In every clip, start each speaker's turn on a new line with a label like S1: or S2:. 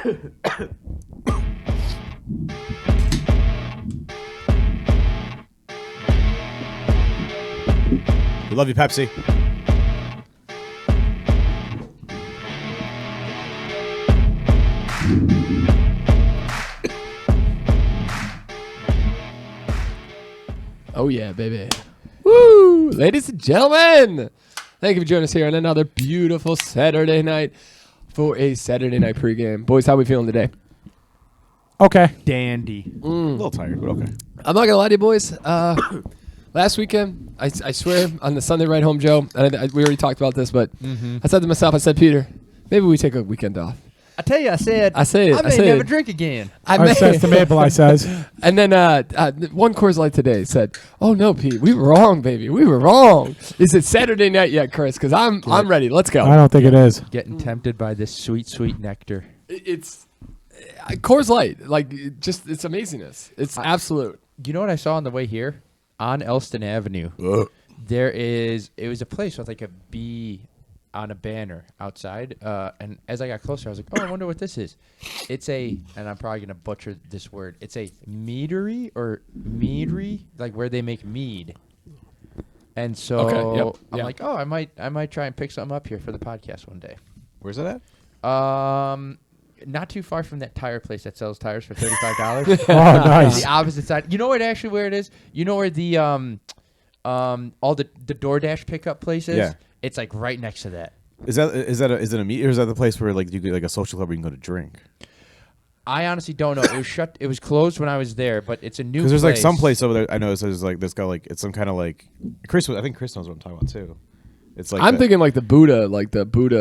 S1: We love you, Pepsi.
S2: Oh, yeah, baby. Woo! Ladies and gentlemen, thank you for joining us here on another beautiful Saturday night for a Saturday Night Pregame. Boys, how we feeling today?
S3: Okay.
S4: Dandy.
S1: A little tired, but okay.
S2: I'm not going to lie to you, boys. Last weekend, I swear, on the Sunday ride home, Joe, and we already talked about this, but I said to myself, I said, Peter, maybe we take a weekend off.
S4: I tell you, I may
S2: say
S4: never
S2: it.
S4: drink again.
S3: I says to Maple, I says.
S2: And then one Coors Light today said, "Oh no, Pete, we were wrong, baby. We were wrong. Is it Saturday night yet, Chris? Because I'm ready. Let's go."
S3: I don't think it is.
S4: Getting tempted by this sweet, sweet nectar.
S2: It's Coors Light, like it's amazingness. It's absolute.
S4: You know what I saw on the way here? On Elston Avenue, it was a place with like a bee on a banner outside, and as I got closer, I was like, "Oh, I wonder what this is." It's and I'm probably gonna butcher this word. It's a meadery, like where they make mead. And so I'm like, "Oh, I might try and pick something up here for the podcast one day."
S1: Where's it at?
S4: Not too far from that tire place that sells tires for $35.
S3: Oh, nice.
S4: The opposite side. You know where it is? You know where the all the DoorDash pickup place is?
S1: Yeah.
S4: It's like right next to that.
S1: Is it a meet, or is that the place where like you get like a social club where you can go to drink?
S4: I honestly don't know. It was shut. It was closed when I was there, but it's a new.
S1: Because there's like some
S4: place
S1: place over there. I know there's like this guy like it's some kind of like Chris. I think Chris knows what I'm talking about too. It's like
S2: I'm thinking like the Buddha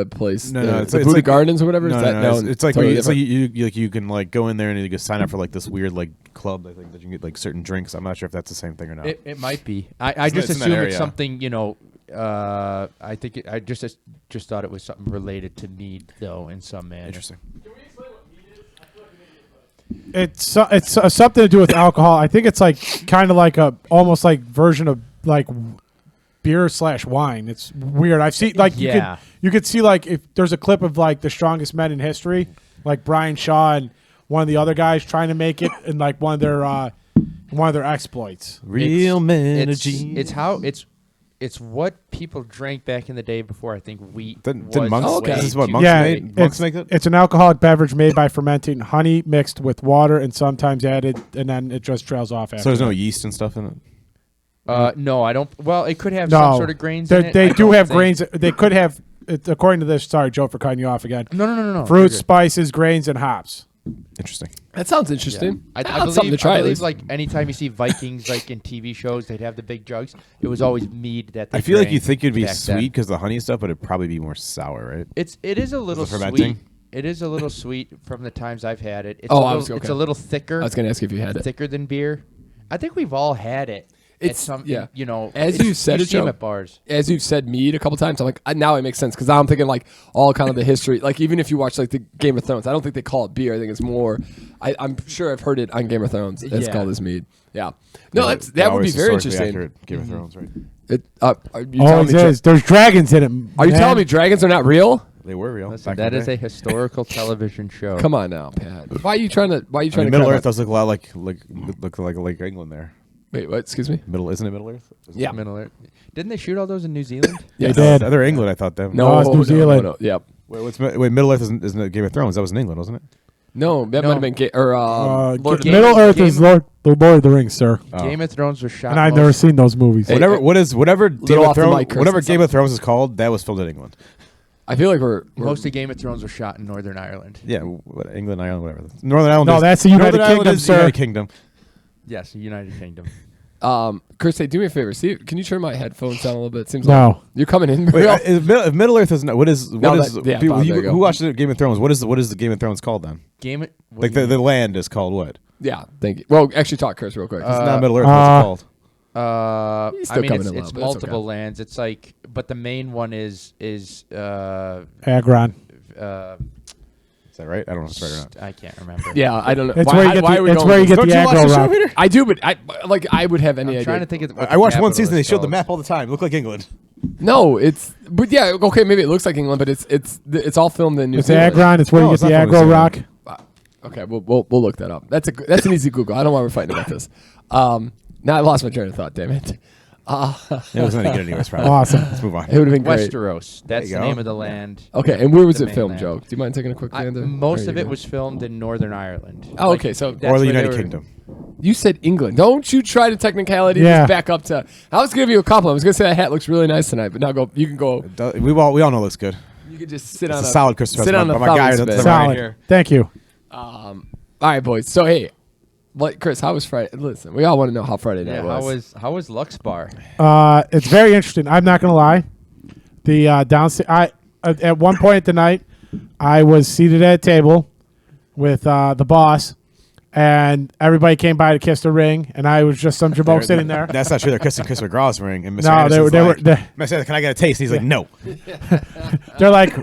S2: place.
S1: No,
S2: it's the Buddha
S1: like,
S2: Gardens or whatever.
S1: It's like
S2: totally
S1: it's like you can like go in there and you can sign up for like this weird like club. I think that you can get like certain drinks. I'm not sure if that's the same thing or not.
S4: It might be. I just assume it's something. You know. I think I just thought it was something related to mead though in some manner.
S1: Interesting.
S2: Can we explain what mead is?
S3: It's something to do with alcohol. I think it's like kind of like a almost like version of like beer/wine. It's weird. I've seen like you could see like if there's a clip of like the strongest men in history, like Brian Shaw and one of the other guys trying to make it in like one of their exploits.
S1: Real men.
S4: It's what people drank back in the day before I think wheat
S1: Didn't
S4: was.
S1: monks?
S2: Okay.
S1: This is what monks made. Monks make it.
S3: It's an alcoholic beverage made by fermenting honey mixed with water and sometimes added, and then it just trails off after.
S1: So there's no
S3: that.
S1: yeast and stuff in it.
S4: No, I don't. Well, it could have some sort of grains in it.
S3: They do have grains. They could have, according to this. Sorry, Joe, for cutting you off again.
S4: No.
S3: Fruits, spices, grains, and hops.
S1: Interesting.
S2: That sounds interesting.
S4: I
S2: That's
S4: believe,
S2: something to try.
S4: I
S2: At
S4: believe
S2: least.
S4: like anytime you see Vikings, like in TV shows, they'd have the big jugs. It was always mead that they
S1: I feel like you
S4: drank
S1: think it'd be
S4: back
S1: sweet
S4: then.
S1: because the honey stuff, but it'd probably be more sour, right?
S4: It is a little
S1: the fermenting?
S4: sweet. It is a little sweet from the times I've had it. It's
S2: Okay.
S4: a little thicker.
S2: I was gonna ask you if you had it.
S4: Thicker than beer. I think we've all had it.
S2: It's
S4: You know,
S2: As you said
S4: you
S2: it,
S4: see 'em
S2: Joe,
S4: at bars.
S2: as you've said mead a couple times, I'm like, now it makes sense because I'm thinking like all kind of the history. Like even if you watch like the Game of Thrones, I don't think they call it beer. I think it's more. I'm sure I've heard it on Game of Thrones. It's
S4: Yeah.
S2: called as mead. Yeah. No, that would be very interesting.
S1: Accurate Game of Thrones, right?
S2: Are you telling
S3: Always
S2: me
S3: is. There's dragons in it.
S2: Are you telling me dragons are not real?
S1: They were real.
S4: Listen,
S1: back in
S4: that
S1: the
S4: is
S1: day.
S4: a historical television show.
S2: Come on now, Pat. Why are you trying to?
S1: Middle Earth does look a lot like England there.
S2: Wait, what? Excuse me.
S1: Isn't it Middle Earth?
S2: Yeah.
S4: Middle Earth. Didn't they shoot all those in New Zealand?
S3: They did.
S1: They're England, I thought that.
S3: No, it's New Zealand.
S2: No. Yep.
S1: Wait, Middle Earth isn't Game of Thrones. That was in England, wasn't it?
S2: No, that might have been Lord of the
S3: Middle Earth
S4: Game-
S3: is the Lord of the Rings, sir.
S1: Oh.
S4: Game of Thrones was shot.
S3: And I've never seen those movies.
S2: Hey,
S1: Whatever Game
S2: little
S1: of
S2: off the
S1: Thrones,
S2: mic, Chris,
S1: whatever
S2: it's
S1: Game of Thrones is called, that was filmed in England.
S2: I feel like we're
S4: Most of Game of Thrones was shot in Northern Ireland.
S1: Yeah, England, Ireland, whatever. Northern Ireland.
S3: No,
S1: is,
S3: that's the United
S1: Northern Ireland
S3: Kingdom,
S1: is the
S3: sir.
S1: United Kingdom.
S4: Yes, United Kingdom.
S2: Chris, hey, do me a favor. See, can you turn my headphones down a little bit? It seems
S3: No.
S2: like you're coming in.
S1: Wait,
S2: real-
S1: if Middle Earth is not, what is
S2: No,
S1: people,
S2: there you go.
S1: who watched the Game of Thrones? What is the Game of Thrones called then? Like the land is called what?
S2: Yeah, thank you. Well, actually, talk, Chris, real quick.
S1: It's not Middle Earth. What's it called?
S2: He's
S4: I
S2: still
S4: mean,
S2: coming in a
S4: it's
S2: little bit. It's
S4: multiple
S2: okay.
S4: lands. It's like, but the main one is
S3: Agron.
S1: Is that right? I don't know if it's right or not.
S4: I can't remember.
S2: Yeah, I don't know.
S3: It's where you get
S2: why are we
S3: the, it's
S2: going
S3: where you
S2: with
S3: get
S2: this?
S3: the
S1: Don't you watch
S3: aggro
S1: the show,
S3: rock.
S1: Peter?
S2: I do, but I would have any
S4: I'm
S2: idea.
S4: trying to think of.
S1: I watched one season. They showed the map all the time. It looked like England.
S2: No, but yeah, okay, maybe it looks like England, but it's all filmed in New
S3: It's
S2: Zealand.
S3: Agron. It's where
S1: No,
S3: you
S1: it's
S3: get the
S1: not from New
S3: aggro
S1: Zealand.
S3: rock.
S2: Okay, we'll look that up. That's an easy Google. I don't want we're fighting about this. Now I lost my train of thought. Damn it.
S1: It wasn't any good anyways. Probably.
S3: Awesome.
S1: Let's move on.
S2: It would have been great.
S4: Westeros. That's
S1: you
S4: the
S1: go.
S4: name of the land.
S2: Okay, and where was
S4: The
S2: it filmed,
S4: mainland.
S2: Joe? Do you mind taking a quick gander?
S4: Most
S2: There
S4: of
S2: you
S4: it
S2: go.
S4: was filmed in Northern Ireland.
S2: Oh, okay, so-
S4: that's
S1: Or the
S4: where they
S1: United
S4: were-
S1: Kingdom.
S2: You said England. Don't you try to technicality
S3: Yeah.
S2: this back up to. I was giving you a compliment. I was gonna say that hat looks really nice tonight, but now go. You can go.
S1: We all know it looks good.
S2: You can just sit
S1: It's
S2: on
S1: a solid Christmas
S2: sit
S1: present
S2: on
S1: by
S2: a
S1: my guy
S2: fountain
S1: that's
S2: spit.
S1: right
S3: Solid.
S1: here.
S3: Thank you.
S2: All right, boys. So hey, Chris, how was Friday? Listen, we all want to know how Friday night
S4: Yeah,
S2: was.
S4: how was Lux Bar?
S3: It's very interesting. I'm not gonna lie. The downstairs. At one point at the night, I was seated at a table with the boss, and everybody came by to kiss the ring, and I was just some jamoke sitting there.
S1: That's not true. They're kissing Chris McGraw's ring, and Mr.
S3: No,
S1: Anderson's
S3: they were.
S1: like,
S3: They,
S1: Mr. Anderson, can I get a taste? He's like, no.
S3: they're like,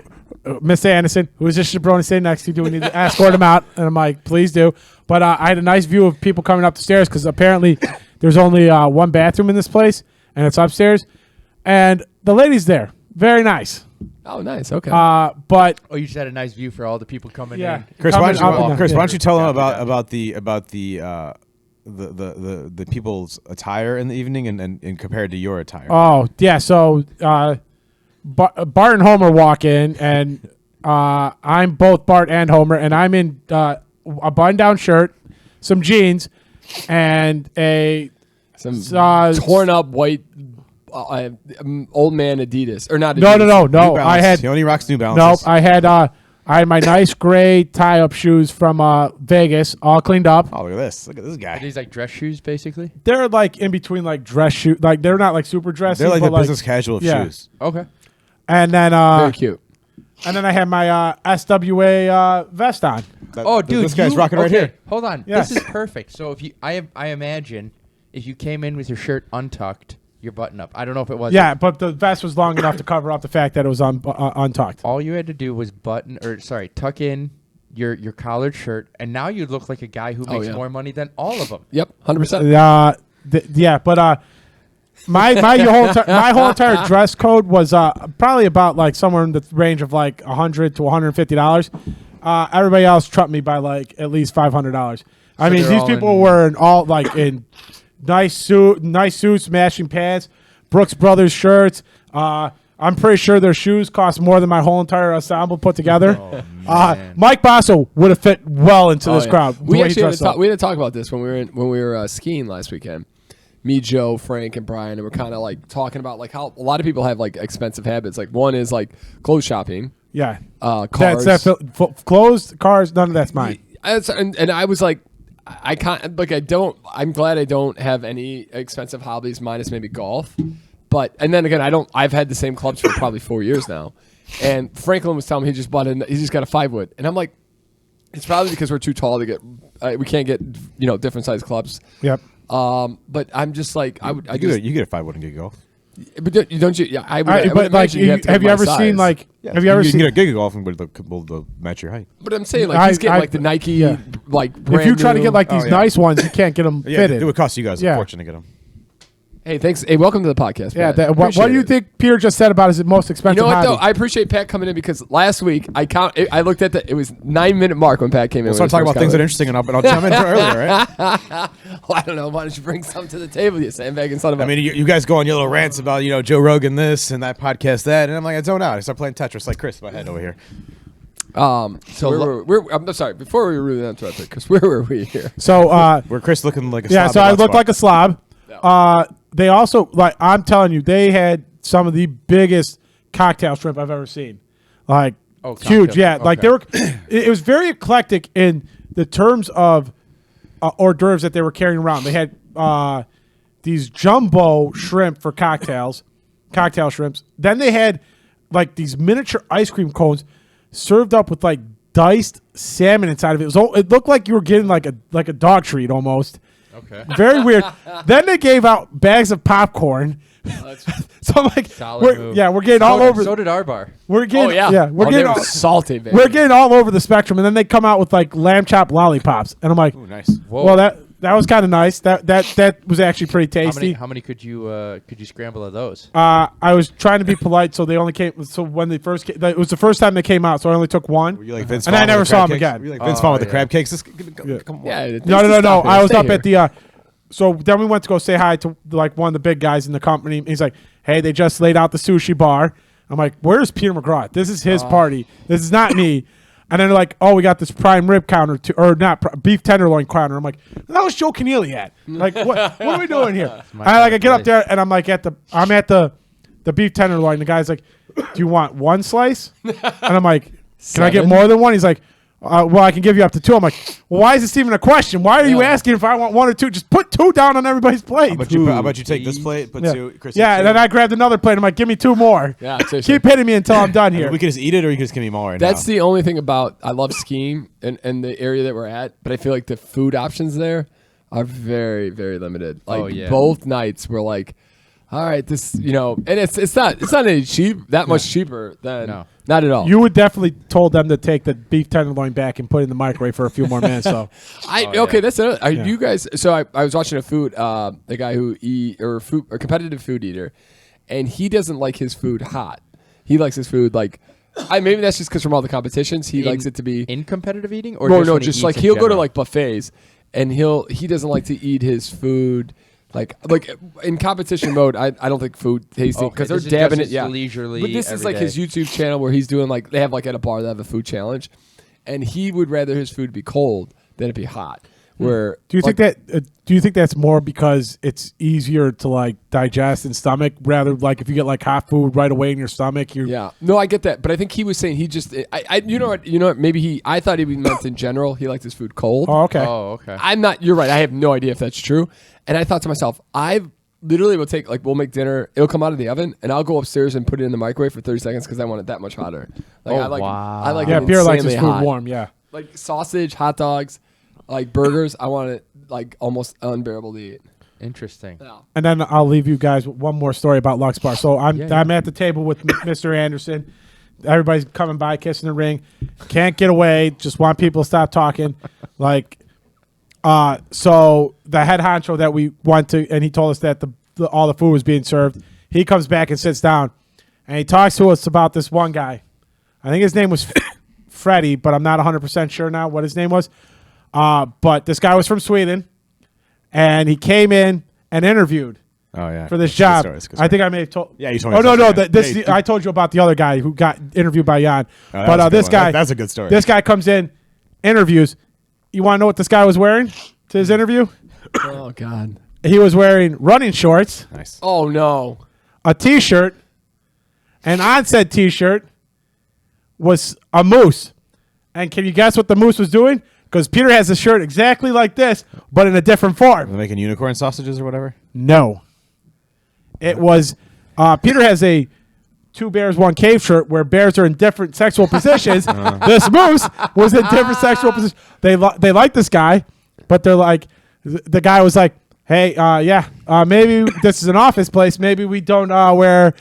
S3: Mr. Anderson, who is this jabroni sitting next to you? Do we need to escort him out? And I'm like, please do. But I had a nice view of people coming up the stairs because apparently there's only one bathroom in this place, and it's upstairs. And the lady's there. Very nice.
S2: Oh, nice. Okay.
S3: But
S4: Oh, you just had a nice view for all the people coming
S3: yeah,
S4: in.
S1: Chris,
S3: coming
S1: why don't
S3: up
S1: you,
S3: and
S1: Chris,
S3: down.
S1: why don't you tell them
S4: Copy,
S1: about the people's attire in the evening and compared to your attire?
S3: Oh yeah, so Bart and Homer walk in, and I'm both Bart and Homer, and I'm in a button-down shirt, some jeans, and a
S2: Some
S3: uh,
S2: torn up white old man Adidas or not?
S3: no.
S2: Adidas.
S1: New
S3: I
S1: Balance.
S3: had
S1: He only rocks New
S3: nope.
S1: Balances.
S3: I had my nice gray tie-up shoes from Vegas, all cleaned up.
S1: Oh, look at this! Look at this
S4: Are
S1: guy.
S4: these like dress shoes, basically?
S3: They're like in between like dress shoes, like they're not like super dressy.
S1: They're like
S3: but
S1: the business casual of
S3: yeah.
S1: shoes.
S4: Okay.
S3: And then
S2: Very cute.
S3: and then I had my SWA vest on.
S4: Oh, dude,
S1: this guy's rocking right
S4: okay,
S1: here.
S4: Hold on,
S3: Yes.
S4: this is perfect. So if you, I imagine, if you came in with your shirt untucked, your button up. I don't know if it was.
S3: Yeah, but the vest was long enough to cover up the fact that it was untucked.
S4: All you had to do was tuck in your collared shirt, and now you look like a guy who makes
S2: yeah.
S4: more money than all of them.
S2: Yep, 100%.
S3: Yeah, but my whole entire dress code was probably about like somewhere in the range of like $100 to $150. Everybody else trumped me by like at least $500. I mean,
S4: they're
S3: these
S4: all
S3: people
S4: in-
S3: were in nice suits, matching pants, Brooks Brothers shirts. I'm pretty sure their shoes cost more than my whole entire ensemble put together.
S4: Man.
S3: Mike Basso would have fit well into this
S2: Oh, yeah.
S3: crowd. the
S2: We
S3: way he
S2: actually had
S3: dressed
S2: to
S3: up.
S2: talk, we had to talk about this when we were skiing last weekend. Me, Joe, Frank, and Brian, and we're kind of like talking about like how a lot of people have like expensive habits. Like one is like clothes shopping,
S3: Yeah.
S2: cars.
S3: Clothes, cars, none of that's mine.
S2: And I was like, I can't like I don't. I'm glad I don't have any expensive hobbies minus maybe golf. But and then again, I've had the same clubs for probably 4 years now. And Franklin was telling me he just got a 5-wood, and I'm like, it's probably because we're too tall to get. We can't get different size clubs.
S3: Yep.
S2: But I'm just like I would. I
S1: You
S2: just,
S1: get a 5-wood and get golf.
S2: but don't you? Yeah, I would. I would
S3: But like,
S2: imagine you have to
S3: have you
S2: my
S3: ever
S2: size.
S3: seen like?
S1: Yeah,
S3: Have you ever
S1: can
S3: seen?
S1: get a gig of golfing, but they'll match your height.
S2: But I'm saying like he's getting like the Nike
S3: yeah.
S2: like.
S3: If
S2: Brand
S3: you try to
S2: new-
S3: get like these
S1: yeah.
S3: nice ones, you can't get them
S1: Yeah,
S3: fitted.
S1: it would cost you guys
S3: Yeah.
S1: a fortune to get them.
S2: Hey, thanks. Hey, welcome to the podcast.
S3: Yeah.
S2: Pat.
S3: What do you
S2: Appreciate it.
S3: think Peter just said about his most
S2: You
S3: expensive
S2: know what
S3: hobby?
S2: though? I appreciate Pat coming in because last week I looked at it was 9-minute mark when Pat came in.
S1: We'll start talking about things that are interesting, and I'll chime in earlier, right?
S2: Well, I don't know. Why don't you bring something to the table, you sandbagging son of a...
S1: I mean, you guys go on your little rants about Joe Rogan this and that podcast that, and I'm like, I zone out. I start playing Tetris like Chris in my head over here.
S2: So I'm sorry. Before we were really interrupted, because where were we here?
S3: So
S1: Where Chris looking like a
S3: yeah,
S1: slob
S3: so
S1: at
S3: I
S1: that
S3: look
S1: spot.
S3: like a slob. They also I'm telling you, they had some of the biggest cocktail shrimp I've ever seen. Like huge,
S4: cocktail.
S3: yeah. Like they were. It was very eclectic in the terms of hors d'oeuvres that they were carrying around. They had these jumbo shrimp for cocktails, cocktail shrimps. Then they had like these miniature ice cream cones served up with like diced salmon inside of it. It looked like you were getting like a dog treat almost.
S4: Okay.
S3: Very weird. Then they gave out bags of popcorn. So I'm like,
S4: Solid move.
S3: we're getting all over.
S4: So did our bar.
S3: We're getting, we're
S2: they
S3: getting
S2: were
S3: all,
S2: salty, baby.
S3: we're getting all over the spectrum, and then they come out with like lamb chop lollipops, and I'm like,
S1: Ooh, nice.
S4: Whoa.
S3: well, that was kind of nice. That was actually pretty tasty.
S4: How many could you scramble of those?
S3: I was trying to be polite, so they only came. So when they first came, it was the first time they came out, so I only took one.
S1: Were you like Vince
S3: and
S1: Vaughn
S3: I never
S1: with the
S3: saw
S1: crab
S3: him
S1: cakes?
S3: again.
S1: Were you like Vince Vaughn with the crab cakes? Come on.
S2: Yeah,
S3: No. I was up at the. So then we went to go say hi to like one of the big guys in the company. He's like, "Hey, they just laid out the sushi bar." I'm like, "Where's Peter McGraw? This is his party. This is not me." And then they're like, "Oh, we got this prime rib counter, beef tenderloin counter." I'm like, "That was Joe Keneally at." Like, what are we doing here? I get up there and I'm like I'm at the beef tenderloin. The guy's like, "Do you want one slice?" And I'm like, "Can I get more than one?" He's like, "Well, I can give you up to two." I'm like, "Well, why is this even a question? Why are you asking if I want one or two? Just put two down on everybody's plate."
S1: How about you take this plate, put
S3: Yeah,
S1: two, Chris?
S3: and then I grabbed another plate. I'm like, "Give me two more."
S2: Yeah, seriously.
S3: Keep hitting me until I'm done here.
S1: We could just eat it, or you could just give me more.
S2: That's the only thing about I love skiing and the area that we're at, but I feel like the food options there are very, very limited. Like both nights we're like, all right, this and it's not any much cheaper than not at all.
S3: You would definitely told them to take the beef tenderloin back and put it in the microwave for a few more minutes. So
S2: okay, that's another. Are you guys? So I was watching a guy who a competitive food eater, and he doesn't like his food hot. He likes his food like. Maybe that's just because from all the competitions he likes it to be
S4: in competitive eating, or
S2: just like he'll go to like buffets, and he doesn't like to eat his food. Like in competition mode, I don't think food tasting because they're dabbing it. Yeah,
S4: leisurely.
S2: But this is like his YouTube channel where he's doing like they have like at a bar they have a food challenge, and he would rather his food be cold than it be hot. Where
S3: do you think that's more because it's easier to like digest in stomach rather like if you get like hot food right away in your stomach?
S2: No, I get that, but I think he was saying he just you know what maybe I thought he meant in general he liked his food cold.
S3: Oh, okay.
S2: I'm not. You're right. I have no idea if that's true. And I thought to myself, I literally will take we'll make dinner. It'll come out of the oven, and I'll go upstairs and put it in the microwave for 30 seconds because I want it that much hotter. Like I like it
S3: Pierre likes his food
S2: hot.
S3: warm. Yeah,
S2: like sausage, hot dogs, like burgers. I want it like almost unbearable to eat.
S4: Interesting.
S2: Yeah.
S3: and then I'll leave you guys with one more story about Lux Bar. So I'm at the table with Mr. Anderson. Everybody's coming by, kissing the ring. Can't get away. Just want people to stop talking. So the head honcho that we went to, and he told us that all the food was being served. He comes back and sits down, and he talks to us about this one guy. I think his name was Freddie, but I'm not 100% sure now what his name was. But this guy was from Sweden, and he came in and interviewed for this job. I think I may have told.
S1: Yeah, you told me.
S3: Oh no! I told you about the other guy who got interviewed by Jan. But this guy,
S1: that's a good story.
S3: This guy comes in, interviews. You want to know what this guy was wearing to his interview?
S2: Oh God!
S3: He was wearing running shorts.
S1: Nice.
S2: Oh no!
S3: A T-shirt, and on said T-shirt was a moose. And can you guess what the moose was doing? Because Peter has a shirt exactly like this, but in a different form.
S1: They're making unicorn sausages or whatever?
S3: No. It was Peter has a Two Bears, One Cave shirt where bears are in different sexual positions. This moose was in different sexual positions. They like this guy, but they're like, the guy was like, hey, maybe this is an office place. Maybe we don't wear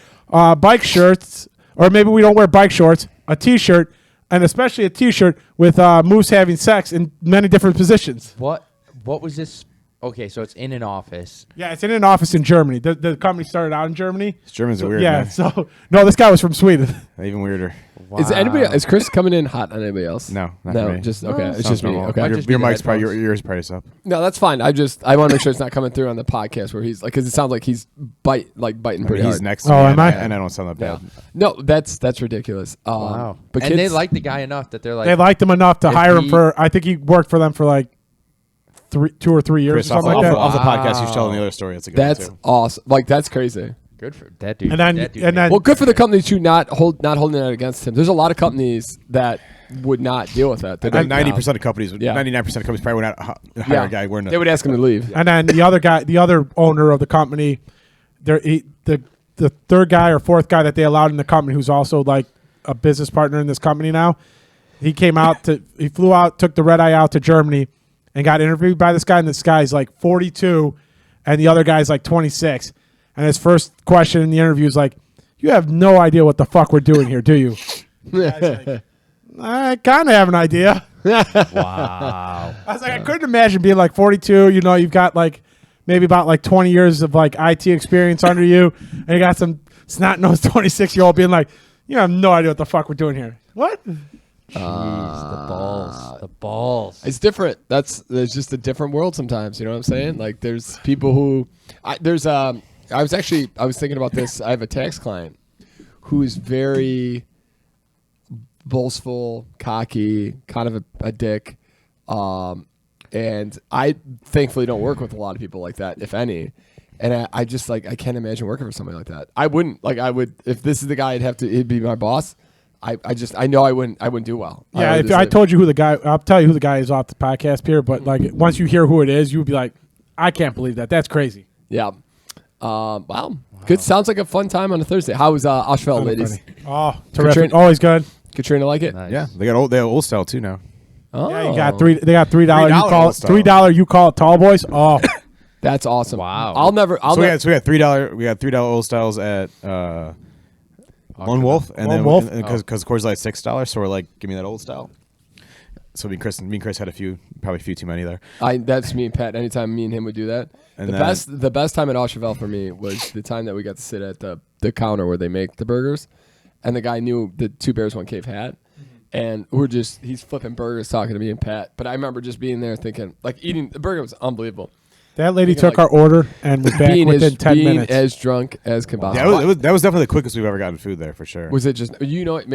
S3: bike shirts, or maybe we don't wear bike shorts, a T-shirt, and especially a T-shirt with moose having sex in many different positions.
S4: What was this? Okay, so it's in an office.
S3: Yeah, it's in an office in Germany. The company started out in Germany.
S1: Germans are weird.
S3: Yeah,
S1: Man.
S3: So no, this guy was from Sweden.
S1: Even weirder.
S4: Wow.
S2: Is Chris coming in hot on anybody else?
S1: No, not for me.
S2: Just okay. It's
S1: Sounds
S2: just me.
S1: normal.
S2: Okay.
S1: Your mic's probably your ears probably up.
S2: No, that's fine. I want to make sure it's not coming through on the podcast where he's like, because it sounds like he's biting pretty
S1: He's
S2: hard.
S1: next to me.
S3: Am I?
S1: And I don't sound that bad.
S2: No, that's ridiculous.
S4: Wow.
S2: But
S4: and
S2: kids,
S4: they like the guy enough that they're like,
S3: They liked him enough to
S4: If
S3: hire him
S4: he-
S3: for. I think he worked for them for like 2 or 3 years
S1: Chris,
S3: or something like that.
S1: off the podcast, you should tell them the other story. That's a good
S2: that's
S1: one, too.
S2: awesome. Like that's crazy.
S4: good for that dude.
S3: And then-
S4: that dude
S3: and then-
S2: Well, good for the company to not holding that against him. There's a lot of companies that would not deal with that.
S1: I think 90% of companies, 99% of companies probably would not hire a guy wearing
S2: They would ask him to leave.
S3: And then the other owner of the company, the third guy or fourth guy that they allowed in the company, who's also like a business partner in this company now, he flew out, took the red eye out to Germany, and got interviewed by this guy. And this guy's like 42, and the other guy's like 26. And his first question in the interview is like, "You have no idea what the fuck we're doing here, do you?" The guy's like, I kind of have an idea.
S4: Wow.
S3: I was like, I couldn't imagine being like 42. You know, you've got like maybe about like 20 years of like IT experience under you, and you got some snot-nosed 26-year-old being like, you have no idea what the fuck we're doing here. What?
S4: Jeez, the balls. The balls.
S2: It's different. There's just a different world sometimes. You know what I'm saying? Like there's people who, I was thinking about this. I have a tax client who is very boastful, cocky, kind of a dick. And I thankfully don't work with a lot of people like that, if any. And I just like, I can't imagine working for somebody like that. I wouldn't, like, I would, if this is the guy, he'd be my boss. I know I wouldn't do well.
S3: Yeah, if I told you who the guy, I'll tell you who the guy is off the podcast here, but like once you hear who it is, you would be like, I can't believe that. That's crazy.
S2: Yeah. Wow. Good. Sounds like a fun time on a Thursday. How was Oshville, ladies?
S3: Oh, terrific.
S2: Katrina-
S3: Always good.
S2: Katrina like it?
S4: Nice.
S1: Yeah, they have old style too now.
S2: Oh.
S3: Yeah, you got They got $3.
S1: $3
S3: You call it
S1: style.
S3: $3. You call it tall boys. Oh,
S2: That's awesome.
S4: Wow.
S2: I'll never.
S1: So we got $3. We got $3 old styles at Lone Wolf, and
S3: Lone
S1: then
S3: Wolf?
S1: because Coors Light's $6, so we're like, give me that old style. So me and Chris had probably a few too many there.
S2: That's me and Pat. Anytime me and him would do that.
S1: And
S2: The best time at Oshville for me was the time that we got to sit at the counter where they make the burgers, and the guy knew the Two Bears One Cave hat, and he's flipping burgers talking to me and Pat. But I remember just being there thinking, like, eating the burger was unbelievable.
S3: that lady
S2: Thinking,
S3: took
S2: like,
S3: our order and was back within 10 minutes.
S2: as drunk as can
S1: Yeah,
S2: possibly.
S1: that was definitely the quickest we've ever gotten food there for sure.
S2: Was it just maybe you
S1: No,
S2: just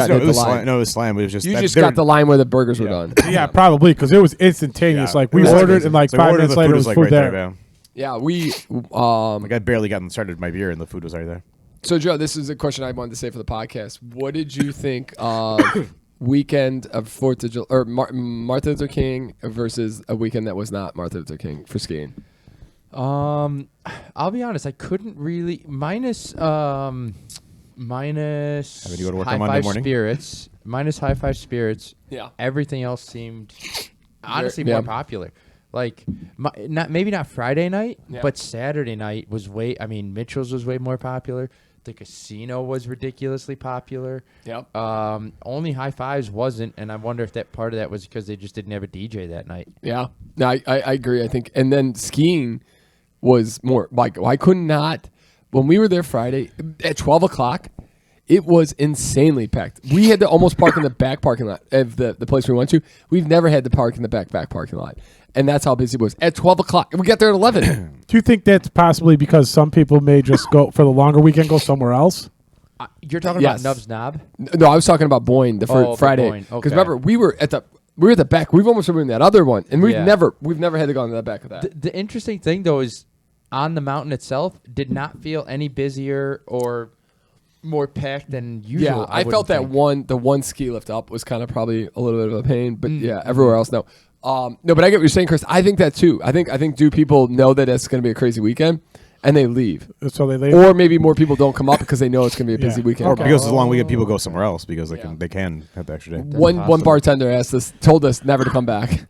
S2: got hit the line?
S1: Slam. No, it was Slam. But it was just
S2: You
S1: that
S2: just
S1: they
S2: got
S1: were-
S2: the line where the burgers were done.
S3: Yeah, probably because it was instantaneous.
S1: Yeah.
S3: Like we
S1: It was
S3: ordered,
S1: crazy.
S3: and like
S1: So
S3: 5
S1: we ordered,
S3: minutes
S1: the
S3: later,
S1: food
S3: it was
S1: like
S3: food
S1: right
S3: there.
S1: man.
S2: Yeah, we.
S1: Like I'd barely gotten started my beer, and the food was already there.
S2: So Joe, this is a question I wanted to say for the podcast. What did you think of weekend of 4th of July or Martin Luther King versus a weekend that was not Martin Luther King for skiing?
S4: I'll be honest. I couldn't really minus
S1: Having to go to work
S4: high
S1: on Monday
S4: five
S1: morning?
S4: spirits. Minus high five spirits.
S2: Yeah.
S4: Everything else seemed honestly
S2: Yeah.
S4: more popular. Like maybe not Friday night,
S2: Yeah.
S4: but Saturday night was Mitchell's was way more popular. The casino was ridiculously popular.
S2: Yep.
S4: Only high fives wasn't, and I wonder if that part of that was because they just didn't have a DJ that night.
S2: Yeah. No, I agree. I think, and then skiing was more like I could not. When we were there Friday at 12 o'clock, it was insanely packed. We had to almost park in the back parking lot of the place we went to. We've never had to park in the back parking lot. And that's how busy it was. At 12 o'clock. We got there at 11.
S3: Do you think that's possibly because some people may just go for the longer weekend, go somewhere else?
S4: You're talking
S2: Yes.
S4: about Nub's Knob?
S2: No, I was talking about Boyne, the
S4: Oh,
S2: Friday.
S4: Boyne.
S2: Because
S4: Okay.
S2: remember, we were at the back. We've almost been in that other one. And we've
S4: Yeah.
S2: never had to go into the back of that.
S4: The interesting thing, though, is on the mountain itself did not feel any busier or more packed than usual.
S2: Yeah, I felt that the one ski lift up was kind of probably a little bit of a pain, but yeah, everywhere else no. No, but I get what you're saying, Chris. I think that too. I think do people know that it's going to be a crazy weekend and they leave,
S3: So they leave.
S2: or maybe more people don't come up because they know it's going to be a busy
S3: Yeah.
S2: weekend.
S1: Or because it's a long weekend, people go somewhere else because they
S2: Yeah.
S1: can have the extra day.
S2: One
S4: possible.
S2: bartender told us never to come back.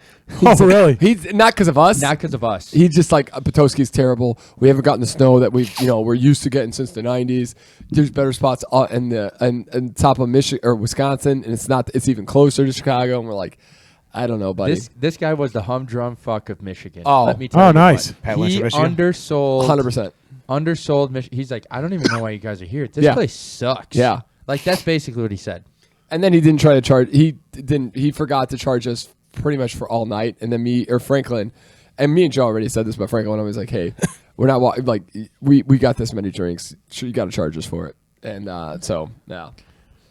S3: Oh, really?
S2: He's not because of us.
S4: Not because of us.
S2: He's just like Petoskey's terrible. We haven't gotten the snow that we're used to getting since the '90s. There's better spots in top of Michigan or Wisconsin, and it's even closer to Chicago. And we're like, I don't know, buddy.
S4: This guy was the humdrum fuck of Michigan.
S2: Oh.
S4: Let me tell you
S3: nice.
S4: what.
S1: Pat Lynch
S4: He
S1: of Michigan?
S4: undersold
S2: 100%.
S4: Undersold Michigan. He's like, I don't even know why you guys are here. This
S2: Yeah.
S4: place sucks.
S2: Yeah.
S4: Like that's basically what he said.
S2: And then he didn't try to charge. He forgot to charge us pretty much for all night. And then Franklin, and me and Joe already said this, but Franklin was like, "Hey, we're not like we got this many drinks. Sure, you got to charge us for it." And so yeah.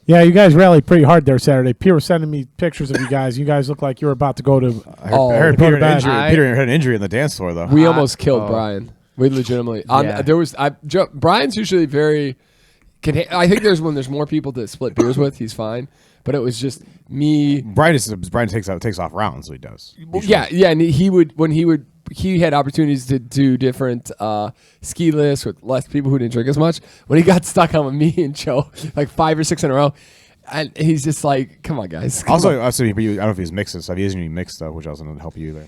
S3: Yeah, you guys rallied pretty hard there Saturday. Peter was sending me pictures of you guys. You guys look like you were about to go to.
S1: I heard
S3: go to
S1: Peter had
S3: bed.
S1: an injury. Peter had an injury in the dance floor though.
S2: We almost killed Brian. We legitimately.
S4: Yeah.
S2: Brian's usually very. I think when there's more people to split beers with, he's fine. But it was just me.
S1: Brian takes off rounds, so he does.
S2: Yeah, and he had opportunities to do different ski lists with less people who didn't drink as much. When he got stuck on with me and Joe, like 5 or 6 in a row, and he's just like, "Come on, guys."
S1: Also, I don't know if he's mixed stuff. He isn't even mixed stuff, which doesn't help you either.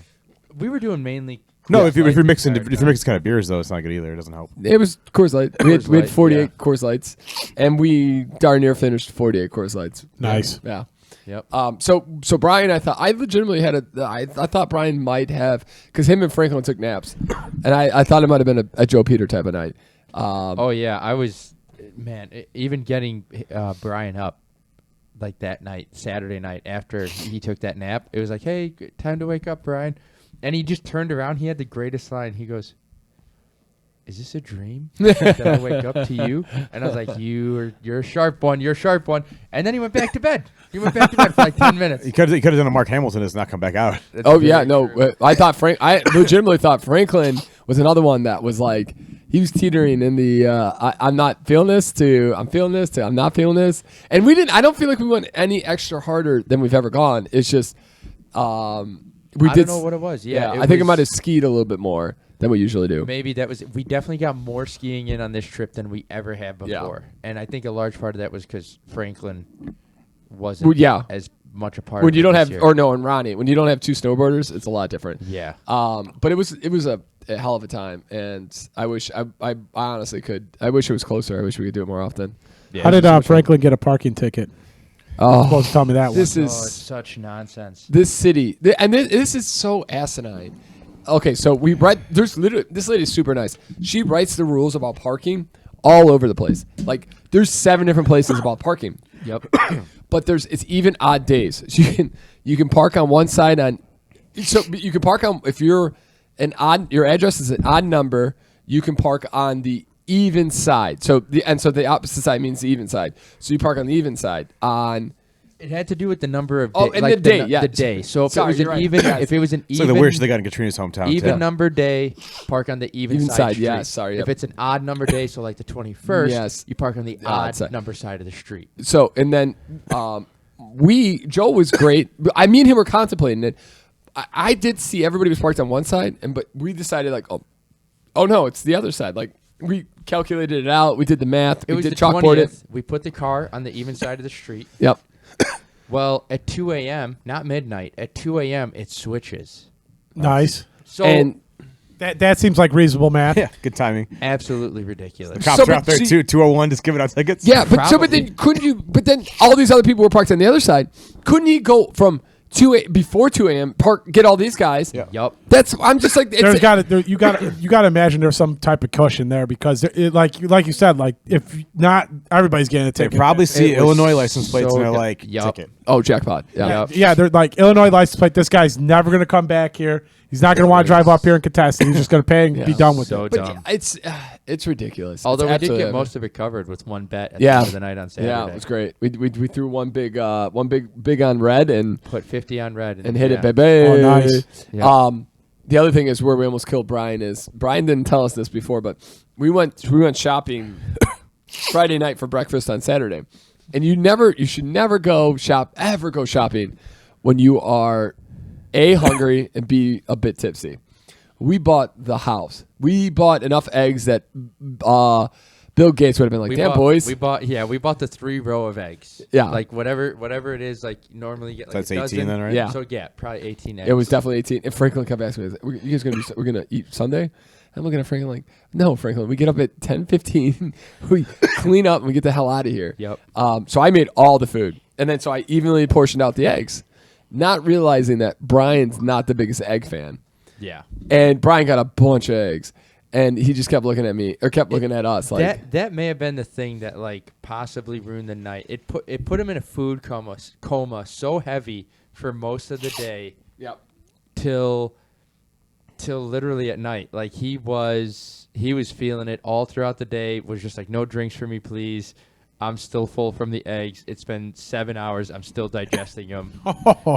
S4: We were doing mainly.
S1: No, if you're
S4: slightly
S1: mixing
S4: fired
S1: kind of beers though, it's not good either. It doesn't help.
S2: It was Coors Light. We had
S4: Light,
S2: 48
S4: yeah.
S2: Coors Lights, and we darn near finished 48 Coors Lights.
S3: Nice.
S2: Yeah.
S4: Yep.
S2: So Brian, I legitimately had I thought Brian might have, because him and Franklin took naps, and I thought it might have been a Joe Peter type of night.
S4: Oh yeah, I was, man. Even getting Brian up like that night, Saturday night after he took that nap, it was like, hey, time to wake up, Brian. And he just turned around. He had the greatest line. He goes, "Is this a dream? That I wake up to you?" And I was like, "You're a sharp one. You're a sharp one." And then he went back to bed. He went back to bed for like 10 minutes.
S1: He could have done a Mark Hamilton and not come back out.
S4: That's
S2: Oh
S4: very
S2: yeah, no.
S4: true.
S2: I legitimately thought Franklin was another one that was like, he was teetering in the I'm not feeling this to I'm feeling this to I'm not feeling this. And I don't feel like we went any extra harder than we've ever gone. It's just
S4: I don't know what it was. Yeah,
S2: I think it might have skied a little bit more than we usually do.
S4: Maybe that was. We definitely got more skiing in on this trip than we ever have
S2: Yeah.
S4: before. And I think a large part of that was because Franklin wasn't
S2: Well, yeah.
S4: as much a part
S2: When
S4: of
S2: you
S4: it
S2: don't
S4: this
S2: have,
S4: year.
S2: or no, and Ronnie, when you don't have two snowboarders, it's a lot different.
S4: Yeah.
S2: But it was a hell of a time, and I wish I honestly could. I wish it was closer. I wish we could do it more often.
S3: How did Franklin get a parking ticket? You're supposed to tell me that one.
S2: This
S4: Oh,
S2: is
S4: it's such nonsense.
S2: this city, and this is so asinine. Okay, so there's literally, this lady is super nice. She writes the rules about parking all over the place. Like, there's 7 different places about parking.
S4: Yep.
S2: But it's even odd days. So you can park on one side so you can park on, if your address is an odd number, you can park on the even side. So the opposite side means the even side. So you park on the even side on.
S4: It had to do with the number of
S2: Oh,
S4: days.
S2: and
S4: like
S2: the day, yeah.
S4: the day. So if
S2: Sorry,
S4: it was
S2: you're
S4: an
S2: right.
S4: even,
S2: Yes.
S4: if it was an
S1: It's like
S4: even,
S1: the weird they got in Katrina's hometown.
S4: even
S1: too.
S4: number day, park on the even
S2: Even
S4: side.
S2: side,
S4: street.
S2: yeah, sorry,
S4: If
S2: yep.
S4: it's an odd number day, so like the 21st,
S2: Yes.
S4: you park on the
S2: Odd
S4: odd
S2: side.
S4: number side of the street.
S2: So, and then Joe was great. Me and him were contemplating it. I did see everybody was parked on one side, but we decided like, oh no, it's the other side. Like, we calculated it out. We did the math.
S4: It
S2: We
S4: was
S2: did
S4: the
S2: chalkboard
S4: 20th.
S2: it.
S4: We put the car on the even side of the street.
S2: Yep.
S4: Well, at 2 a.m., not midnight, at 2 a.m., it switches.
S3: Nice.
S4: So
S2: And
S3: That seems like reasonable math.
S1: Yeah, good timing.
S4: absolutely ridiculous.
S1: Cops
S2: So,
S1: are out
S2: but
S1: there
S2: see-
S1: too. 201, just giving out tickets.
S2: yeah, but
S4: Probably.
S2: then couldn't you? But then all these other people were parked on the other side. Couldn't he go from before 2 a.m. get all these guys?
S1: Yeah.
S4: Yup.
S2: I'm just like,
S3: You got to imagine there's some type of cushion there because like you said, like if not everybody's getting a
S1: They
S3: ticket.
S1: probably see
S4: It was
S1: Illinois license plates
S4: so
S1: and they're
S4: good.
S1: like,
S4: Yup.
S1: ticket.
S2: oh, jackpot. Yeah.
S4: Yep.
S3: Yeah, they're like Illinois license plate. This guy's never going to come back here. He's not going to want to drive up here and contest it. He's just going to pay and be
S2: Yeah.
S3: done with
S4: So
S3: it.
S2: But
S4: dumb.
S2: it's ridiculous.
S4: Although
S2: It's
S4: we did
S2: absolutely-
S4: get most of it covered with one bet at the
S2: Yeah.
S4: end of the night on Saturday.
S2: Yeah, it was great. We threw one big on red and
S4: Put 50 on red
S2: hit it,
S4: yeah.
S2: baby.
S3: Oh, nice.
S4: Yeah.
S2: The other thing is where we almost killed Brian is Brian didn't tell us this before, but we went shopping Friday night for breakfast on Saturday, and you should never go shopping when you are A, hungry and B, a bit tipsy. We bought the house. We bought enough eggs that Bill Gates would have been like, "Damn, boys."
S4: We bought the 3 row of eggs.
S2: Yeah.
S4: Like whatever it is, like normally you get like
S1: That's
S4: a
S1: 18
S4: dozen.
S1: then, right?
S2: Yeah.
S4: So yeah, probably 18 eggs.
S2: It was definitely 18. And Franklin kept asking me, "You guys we're gonna eat Sunday?" I'm looking at Franklin like, "No, Franklin. We get up at 10:15. We clean up and we get the hell out of here."
S4: Yep.
S2: So I made all the food, and then so I evenly portioned out the eggs, not realizing that Brian's not the biggest egg fan,
S4: Yeah.
S2: and Brian got a bunch of eggs, and he just kept looking at me or kept looking at us like,
S4: That may have been the thing that like possibly ruined the night. It put him in a food coma so heavy for most of the day
S2: "Yep."
S4: till literally at night. Like he was feeling it all throughout the day. Was just like, no drinks for me, please. I'm still full from the eggs. It's been 7 hours. I'm still digesting them.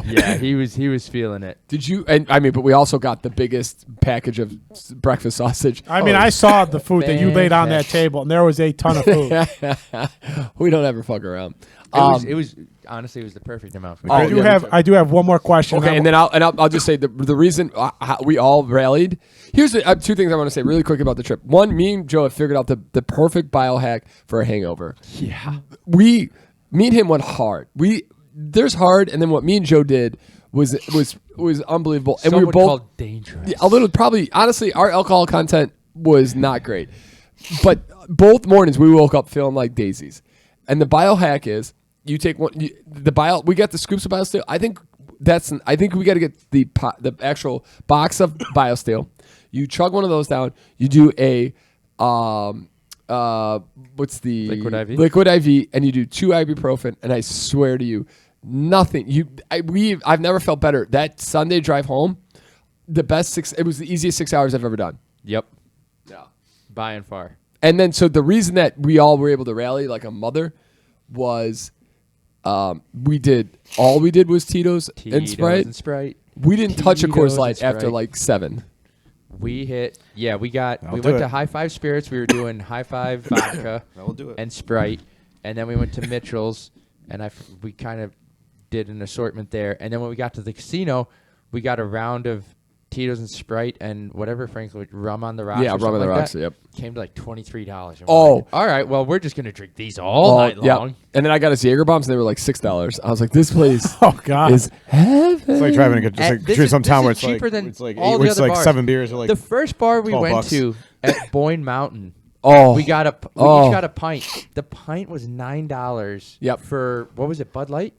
S4: Yeah, he was feeling it.
S2: Did you? And I mean, but we also got the biggest package of breakfast sausage.
S3: I mean,
S4: Oh,
S3: I saw the food that you laid on that
S4: fantastic.
S3: table, and there was a ton of food.
S2: We don't ever fuck around.
S4: It was honestly, it was the perfect amount for me.
S2: Oh,
S3: I do have one more question.
S2: Okay, and then I'll just say the reason how we all rallied. Here's the 2 things I want to say really quick about the trip. One, me and Joe have figured out the perfect biohack for a hangover.
S4: Yeah.
S2: Me and him went hard. There's hard, and then what me and Joe did was unbelievable. And
S4: Some
S2: we were
S4: would
S2: both
S4: call dangerous.
S2: a little, probably honestly, our alcohol content was not great, but both mornings we woke up feeling like daisies. And the biohack is You take one. We got the scoops of BioSteel. I think we got to get the actual box of BioSteel. You chug one of those down. You do a what's the liquid IV, and you do 2 ibuprofen. And I swear to you, nothing. I've never felt better. That Sunday drive home, it was the easiest 6 hours I've ever done.
S4: Yep.
S2: Yeah.
S4: By and far.
S2: And then so the reason that we all were able to rally like a mother was we did was Tito's and Sprite. We didn't touch a Coors Light after like 7.
S4: We went to High Five Spirits. We were doing High Five vodka and Sprite. And then we went to Mitchell's, and we kind of did an assortment there. And then when we got to the casino, we got a round of Tito's and Sprite and whatever, frankly, rum on the rocks.
S2: Yeah, rum on the rocks. Yep.
S4: Came to like $23.
S2: Oh,
S4: like, all right. Well, we're just gonna drink these all night long.
S2: And then I got us Jaeger bombs, and they were like $6. I was like, this place is heaven.
S1: It's like driving to some town where it's
S4: cheaper
S1: like
S4: than
S1: it's like
S4: all the other bars.
S1: 7 beers or like
S4: the first bar we went
S1: $12.
S4: to at Boyne Mountain.
S2: Oh,
S4: we each got a pint. The pint was $9.
S2: Yep.
S4: For what was it? Bud Light.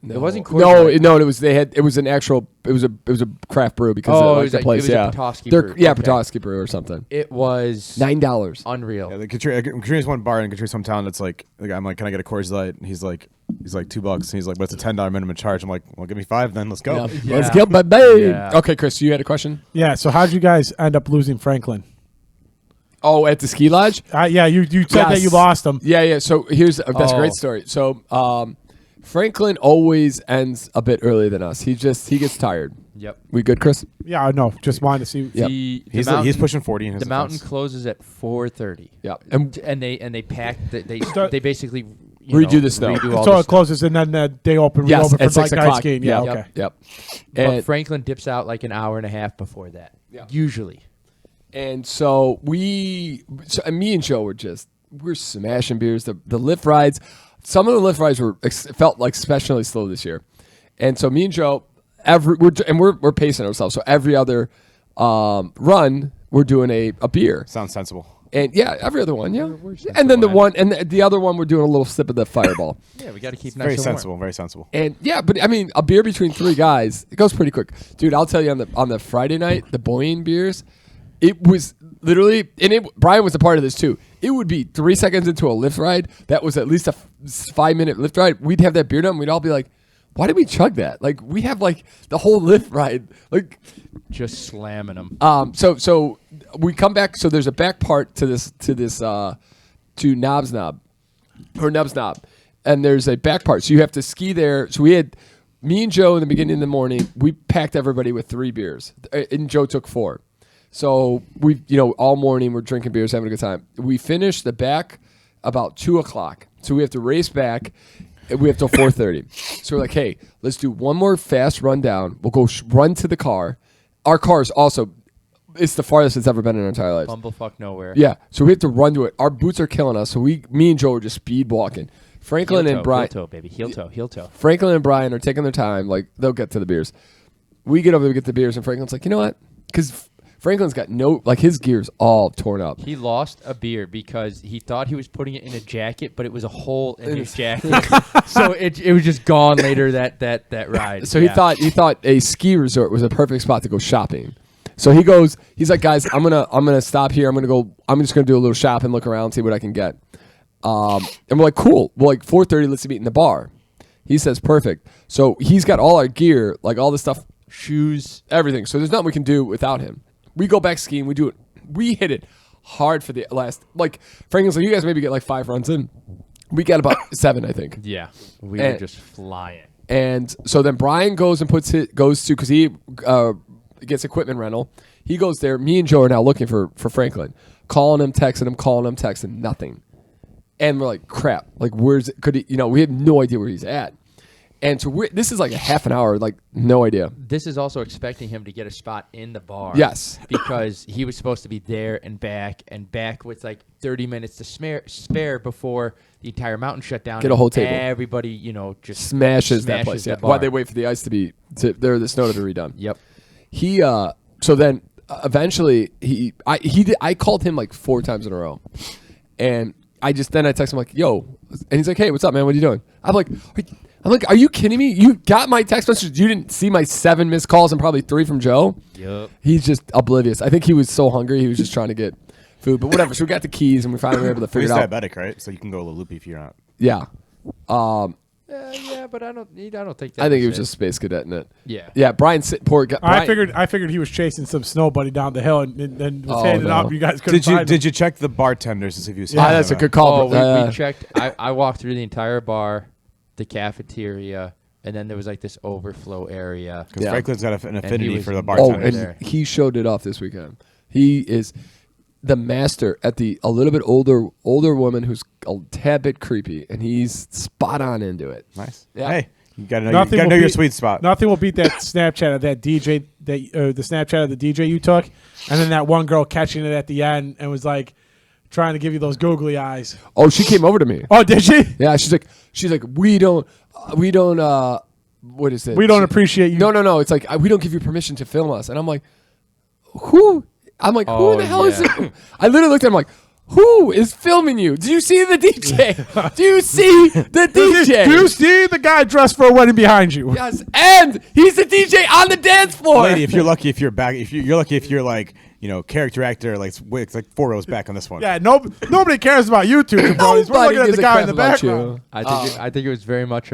S2: No.
S4: It wasn't Coors Light.
S2: No. It was a craft brew because the place.
S4: It was a Petoskey brew.
S2: Yeah, Petoskey brew or something.
S4: It was
S2: $9.
S4: Unreal.
S1: Yeah, Katrina's one bar in Katrina's hometown. That's like I'm like, can I get a Coors Light? And he's like $2. And he's like, but it's a $10 minimum charge. I'm like, well, give me 5 then. Let's go.
S2: Yeah. Let's go, baby. Yeah. Okay, Chris, you had a question?
S3: Yeah. So how'd you guys end up losing Franklin?
S2: Oh, at the ski lodge?
S3: Yeah, you said that you lost him.
S2: Yeah. So that's a great story. So Franklin always ends a bit earlier than us. He gets tired.
S4: Yep.
S2: We good, Chris?
S3: Yeah, I know. Just wanted to see.
S2: Yep.
S1: He's pushing 40 in his
S4: The mountain closes at 4:30.
S2: Yep.
S4: And they pack. They basically
S2: redo the snow.
S3: So it closes and then they open.
S2: Yes,
S3: reopen
S2: at
S3: for
S2: 6
S3: like
S2: o'clock.
S3: ice skating. Yeah. Okay.
S2: Yep.
S4: But Franklin dips out like an hour and a half before that.
S2: Yeah.
S4: Usually.
S2: And so me and Joe we're smashing beers. The lift rides. Some of the lift rides felt like especially slow this year, and so me and Joe, we're pacing ourselves. So every other run, we're doing a beer.
S1: Sounds sensible.
S2: And yeah, every other one, yeah. And then the other one, we're doing a little sip of the Fireball.
S4: Yeah, we got to keep
S1: very sensible, very sensible.
S2: And yeah, but I mean, a beer between 3 guys, it goes pretty quick, dude. I'll tell you on the Friday night, the Boyne beers. It was literally, Brian was a part of this too. It would be 3 seconds into a lift ride. That was at least a 5-minute lift ride. We'd have that beer done. We'd all be like, why did we chug that? Like, we have like the whole lift ride. Like,
S4: just slamming them.
S2: So we come back. So there's a back part to Nubs Knob. And there's a back part. So you have to ski there. So we had me and Joe in the beginning of the morning. We packed everybody with 3 beers. And Joe took 4. So we, all morning we're drinking beers, having a good time. We finished the back about 2:00. So we have to race back. And we have till 4:30. So we're like, hey, let's do one more fast rundown. We'll go run to the car. Our car is also, it's the farthest it's ever been in our entire lives.
S4: Bumblefuck nowhere.
S2: Yeah. So we have to run to it. Our boots are killing us. So me and Joe are just speed walking. Franklin and Brian.
S4: Heel toe, baby. Heel toe.
S2: Franklin and Brian are taking their time. Like, they'll get to the beers. We get over to get the beers, and Franklin's like, you know what? Because Franklin's got his gear's all torn up.
S4: He lost a beer because he thought he was putting it in a jacket, but it was a hole in his jacket. So it was just gone later that ride.
S2: So he thought a ski resort was a perfect spot to go shopping. So he's like, guys, I'm gonna stop here. I'm just gonna do a little shopping, look around, see what I can get. And we're like, cool. Well, like 4:30, let's meet in the bar. He says, perfect. So he's got all our gear, like all the stuff, shoes, everything. So there's nothing we can do without him. We go back skiing. We do it. We hit it hard for the last. Like, Franklin's like, you guys maybe get like 5 runs in. We got about 7, I think.
S4: Yeah, we were just flying.
S2: And so then Brian goes to because he gets equipment rental. He goes there. Me and Joe are now looking for Franklin, calling him, texting, nothing. And we're like, crap. Like, where's it? Could he? We have no idea where he's at. And so this is like a half an hour, like no idea.
S4: This is also expecting him to get a spot in the bar.
S2: Yes.
S4: Because he was supposed to be there and back with like 30 minutes to spare before the entire mountain shut down.
S2: Get a whole table.
S4: Everybody, just
S2: smashes that place. Yeah. While they wait for the ice the snow to be redone.
S4: Yep.
S2: So then eventually I called him like 4 times in a row. And I text him like, yo, and he's like, hey, what's up, man? What are you doing? I'm like, are you kidding me? You got my text message. You didn't see my 7 missed calls and probably 3 from Joe.
S4: Yep.
S2: He's just oblivious. I think he was so hungry. He was just trying to get food, but whatever. So we got the keys and we finally were able to figure it out.
S1: He's diabetic, right? So you can go a little loopy if you're not.
S2: Yeah.
S4: Yeah, but I don't think that.
S2: I think he was just space cadetting it.
S4: Yeah.
S2: Yeah. Poor guy.
S3: I figured he was chasing some snow buddy down the hill and was handing
S2: no.
S3: up. You guys couldn't find him.
S1: Did you check the bartenders to see if he was?
S3: Yeah,
S2: that's a good call.
S4: Oh, we checked. I walked through the entire bar, the cafeteria, and then there was like this overflow area.
S1: Because
S2: Yeah.
S1: Franklin's got an affinity for the
S2: Oh,
S1: bartenders.
S2: and he showed it off this weekend. He is the master at a little bit older woman who's a tad bit creepy, and he's spot on into it.
S1: Nice.
S2: Yeah.
S1: Hey, you gotta know your sweet spot.
S3: Nothing will beat that Snapchat of that DJ, the Snapchat of the DJ you took, and then that one girl catching it at the end and was like trying to give you those googly eyes.
S2: Oh, she came over to me.
S3: Oh, did she?
S2: Yeah, she's like, we don't, what is it?
S3: We don't appreciate you.
S2: No. It's like, we don't give you permission to film us. And I'm like, who? I'm like, who the hell is it? I literally looked at him like, who is filming you? Do you see the DJ? Do you see the DJ?
S3: Do you see the guy dressed for a wedding behind you?
S2: Yes, and he's the DJ on the dance floor.
S1: Lady, if you're lucky, if you're back, you're lucky if you're like, character actor, like it's like 4 rows back on this one.
S3: Yeah, nobody cares about you two jabronis. We're looking at the guy in the background.
S4: I think it was very much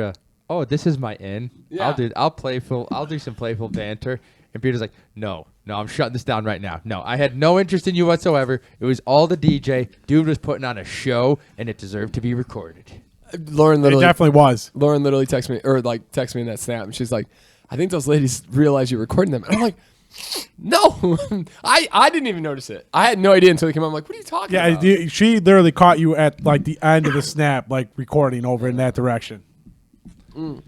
S4: this is my in.
S2: Yeah.
S4: I'll do some playful banter. And Peter's like, no, I'm shutting this down right now. No, I had no interest in you whatsoever. It was all the DJ. Dude was putting on a show, and it deserved to be recorded.
S2: Lauren
S3: It
S2: literally
S3: definitely was.
S2: Lauren literally texted me in that snap, and she's like, I think those ladies realize you're recording them. And I'm like, no, I didn't even notice it. I had no idea until they came out. I'm like, what are you talking about?
S3: Yeah, she literally caught you at like the end of the snap, like recording over in that direction.
S2: Let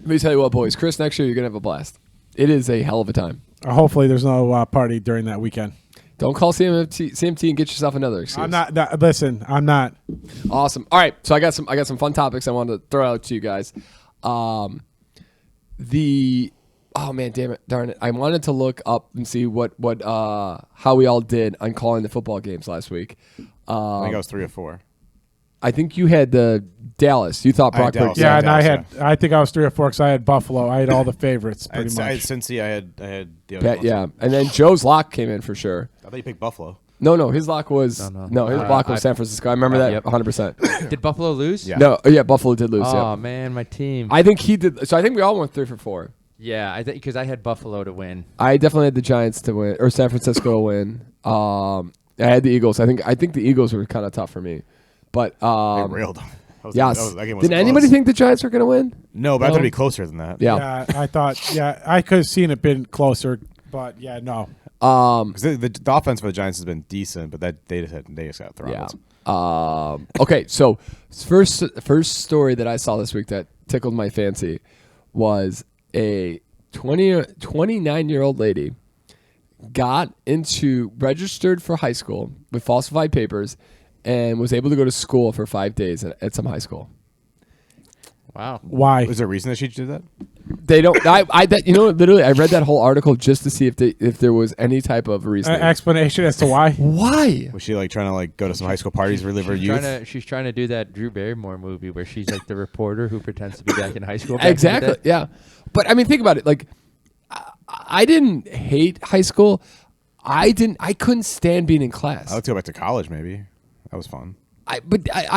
S2: me tell you what, boys. Chris, next year you're gonna have a blast. It is a hell of a time.
S3: Hopefully, there's no party during that weekend.
S2: Don't call CMT and get yourself another excuse.
S3: I'm not. Listen, I'm not.
S2: Awesome. All right, so I got some fun topics I wanted to throw out to you guys. Oh man, darn it! I wanted to look up and see what how we all did on calling the football games last week.
S1: I think I was 3 or 4.
S2: I think you had the Dallas. You thought Brock Purdy.
S3: Yeah, and
S1: Dallas,
S3: I think I was 3 or 4 because I had Buffalo. I had all the favorites
S1: I had
S3: pretty much.
S1: Cincy. I had the other ones.
S2: Yeah, and then Joe's lock came in for sure.
S1: I thought you picked Buffalo.
S2: No, his lock was his lock was San Francisco. I remember that 100%.
S4: Did Buffalo lose?
S1: Yeah.
S2: No, Buffalo did lose.
S4: Oh
S2: yeah.
S4: man, my team.
S2: I think he did. So I think we all went 3 for 4.
S4: Yeah, I think because I had Buffalo to win.
S2: I definitely had the Giants to win or San Francisco to win. I had the Eagles. I think the Eagles were kind of tough for me, but
S1: They railed them.
S2: yes.
S1: That game was
S2: Did anybody
S1: close.
S2: think the Giants were going to win?
S1: No, but I thought it'd be closer than that.
S2: Yeah.
S3: I thought. Yeah, I could have seen it been closer, but yeah, no.
S1: 'Cause the offense for the Giants has been decent, but they just got thrown.
S2: Yeah. Okay, so first story that I saw this week that tickled my fancy was a 29-year-old lady registered for high school with falsified papers and was able to go to school for 5 days at some high school.
S4: Wow.
S3: Why?
S1: Was there a reason that she did that?
S2: They don't. Literally, I read that whole article just to see if there was any type of reason.
S3: Explanation as to why?
S2: Why?
S1: Was she like trying to like go to some high school parties, relive her youth?
S4: She's trying to do that Drew Barrymore movie where she's like the reporter who pretends to be back in high school. back in the
S2: Exactly.
S4: day.
S2: Yeah. But I mean, think about it. Like, I didn't hate high school. I couldn't stand being in class.
S1: I'd like to go back to college. Maybe that was fun.
S2: I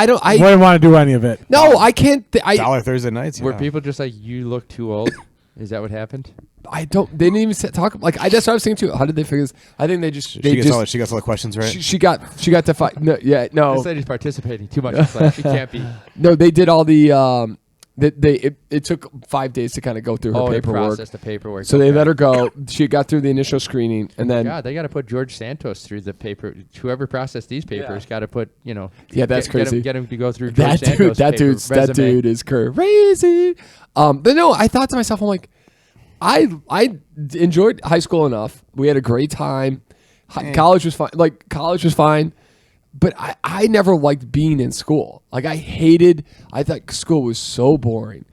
S2: don't.
S3: I wouldn't want to do any of it.
S2: No, I can't.
S1: $1 Thursday nights.
S4: Were
S1: yeah.
S4: people just like, you look too old? Is that what happened?
S2: I don't. They didn't even talk. Like, that's what I was thinking too. How did they figure this? I think they just.
S1: She gets all the questions right.
S2: She got to fight. No, yeah, no.
S4: This lady's participating too much in class. She can't be.
S2: No, they did all the. It took 5 days to kind of go through her paperwork.
S4: Process the paperwork.
S2: So they let her go. She got through the initial screening, and then
S4: God, they got to put George Santos through the paper. Whoever processed these papers got to put,
S2: Yeah, that's crazy.
S4: Get him to go through
S2: that
S4: George
S2: dude.
S4: Santos'
S2: That dude is crazy. But no, I thought to myself, I'm like, I enjoyed high school enough. We had a great time. College was fine. College was fine. But I never liked being in school. Like, I thought school was so boring.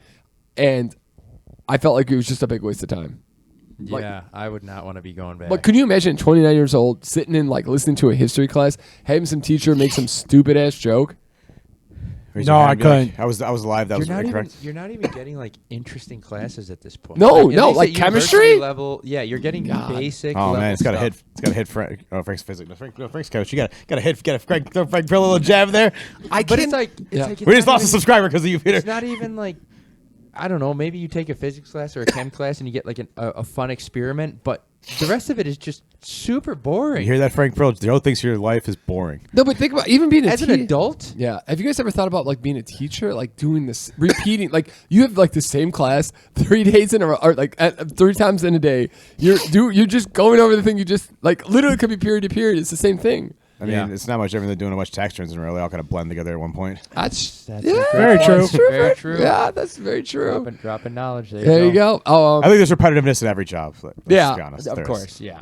S2: And I felt like it was just a big waste of time.
S4: Yeah, I would not want to be going back.
S2: But can you imagine 29 years old sitting in like listening to a history class, having some teacher make some stupid ass joke?
S1: Raise
S3: No,
S1: your hand
S3: I
S1: and be like,
S3: couldn't.
S1: I was live. That was incorrect.
S4: You're not even getting like interesting classes at this point.
S2: No,
S4: At
S2: no,
S4: least at
S2: like
S4: university
S2: chemistry?
S4: level. Yeah, you're getting
S2: God.
S4: basic.
S1: Oh
S4: level
S1: man, it's got to
S4: stuff.
S1: hit. It's got to hit Frank. Oh, Frank's physics. No, Frank's coach. You got to hit. Got to Frank. Throw Frank. Throw a little jab there.
S4: But it's like,
S2: Yeah.
S4: it's
S1: We just
S4: not
S1: lost a
S4: even-
S1: subscriber because of you, Peter.
S4: It's not even like, I don't know. Maybe you take a physics class or a chem class and you get like a fun experiment, but the rest of it is just super boring.
S1: You hear that, Frank Pearl? Joe thinks your life is boring.
S2: No, but think about even being
S4: As an adult,
S2: Yeah. Have you guys ever thought about like being a teacher, like doing this, repeating, like you have like the same class 3 days in a row, or like 3 times in a day. You're just going over the thing you just like literally could be period to period. It's the same thing.
S1: I mean,
S4: Yeah.
S1: it's not much different than doing a bunch of tax returns and really all kind of blend together at one point.
S2: That's
S4: That's
S2: yeah,
S4: a
S3: Very
S4: great
S3: true.
S4: point. Very true.
S2: Yeah, that's very true.
S4: Dropping knowledge.
S2: There you go. Oh,
S1: I think there's repetitiveness in every job. Let's
S2: Yeah,
S1: be honest.
S4: Of
S1: There is.
S4: course, yeah.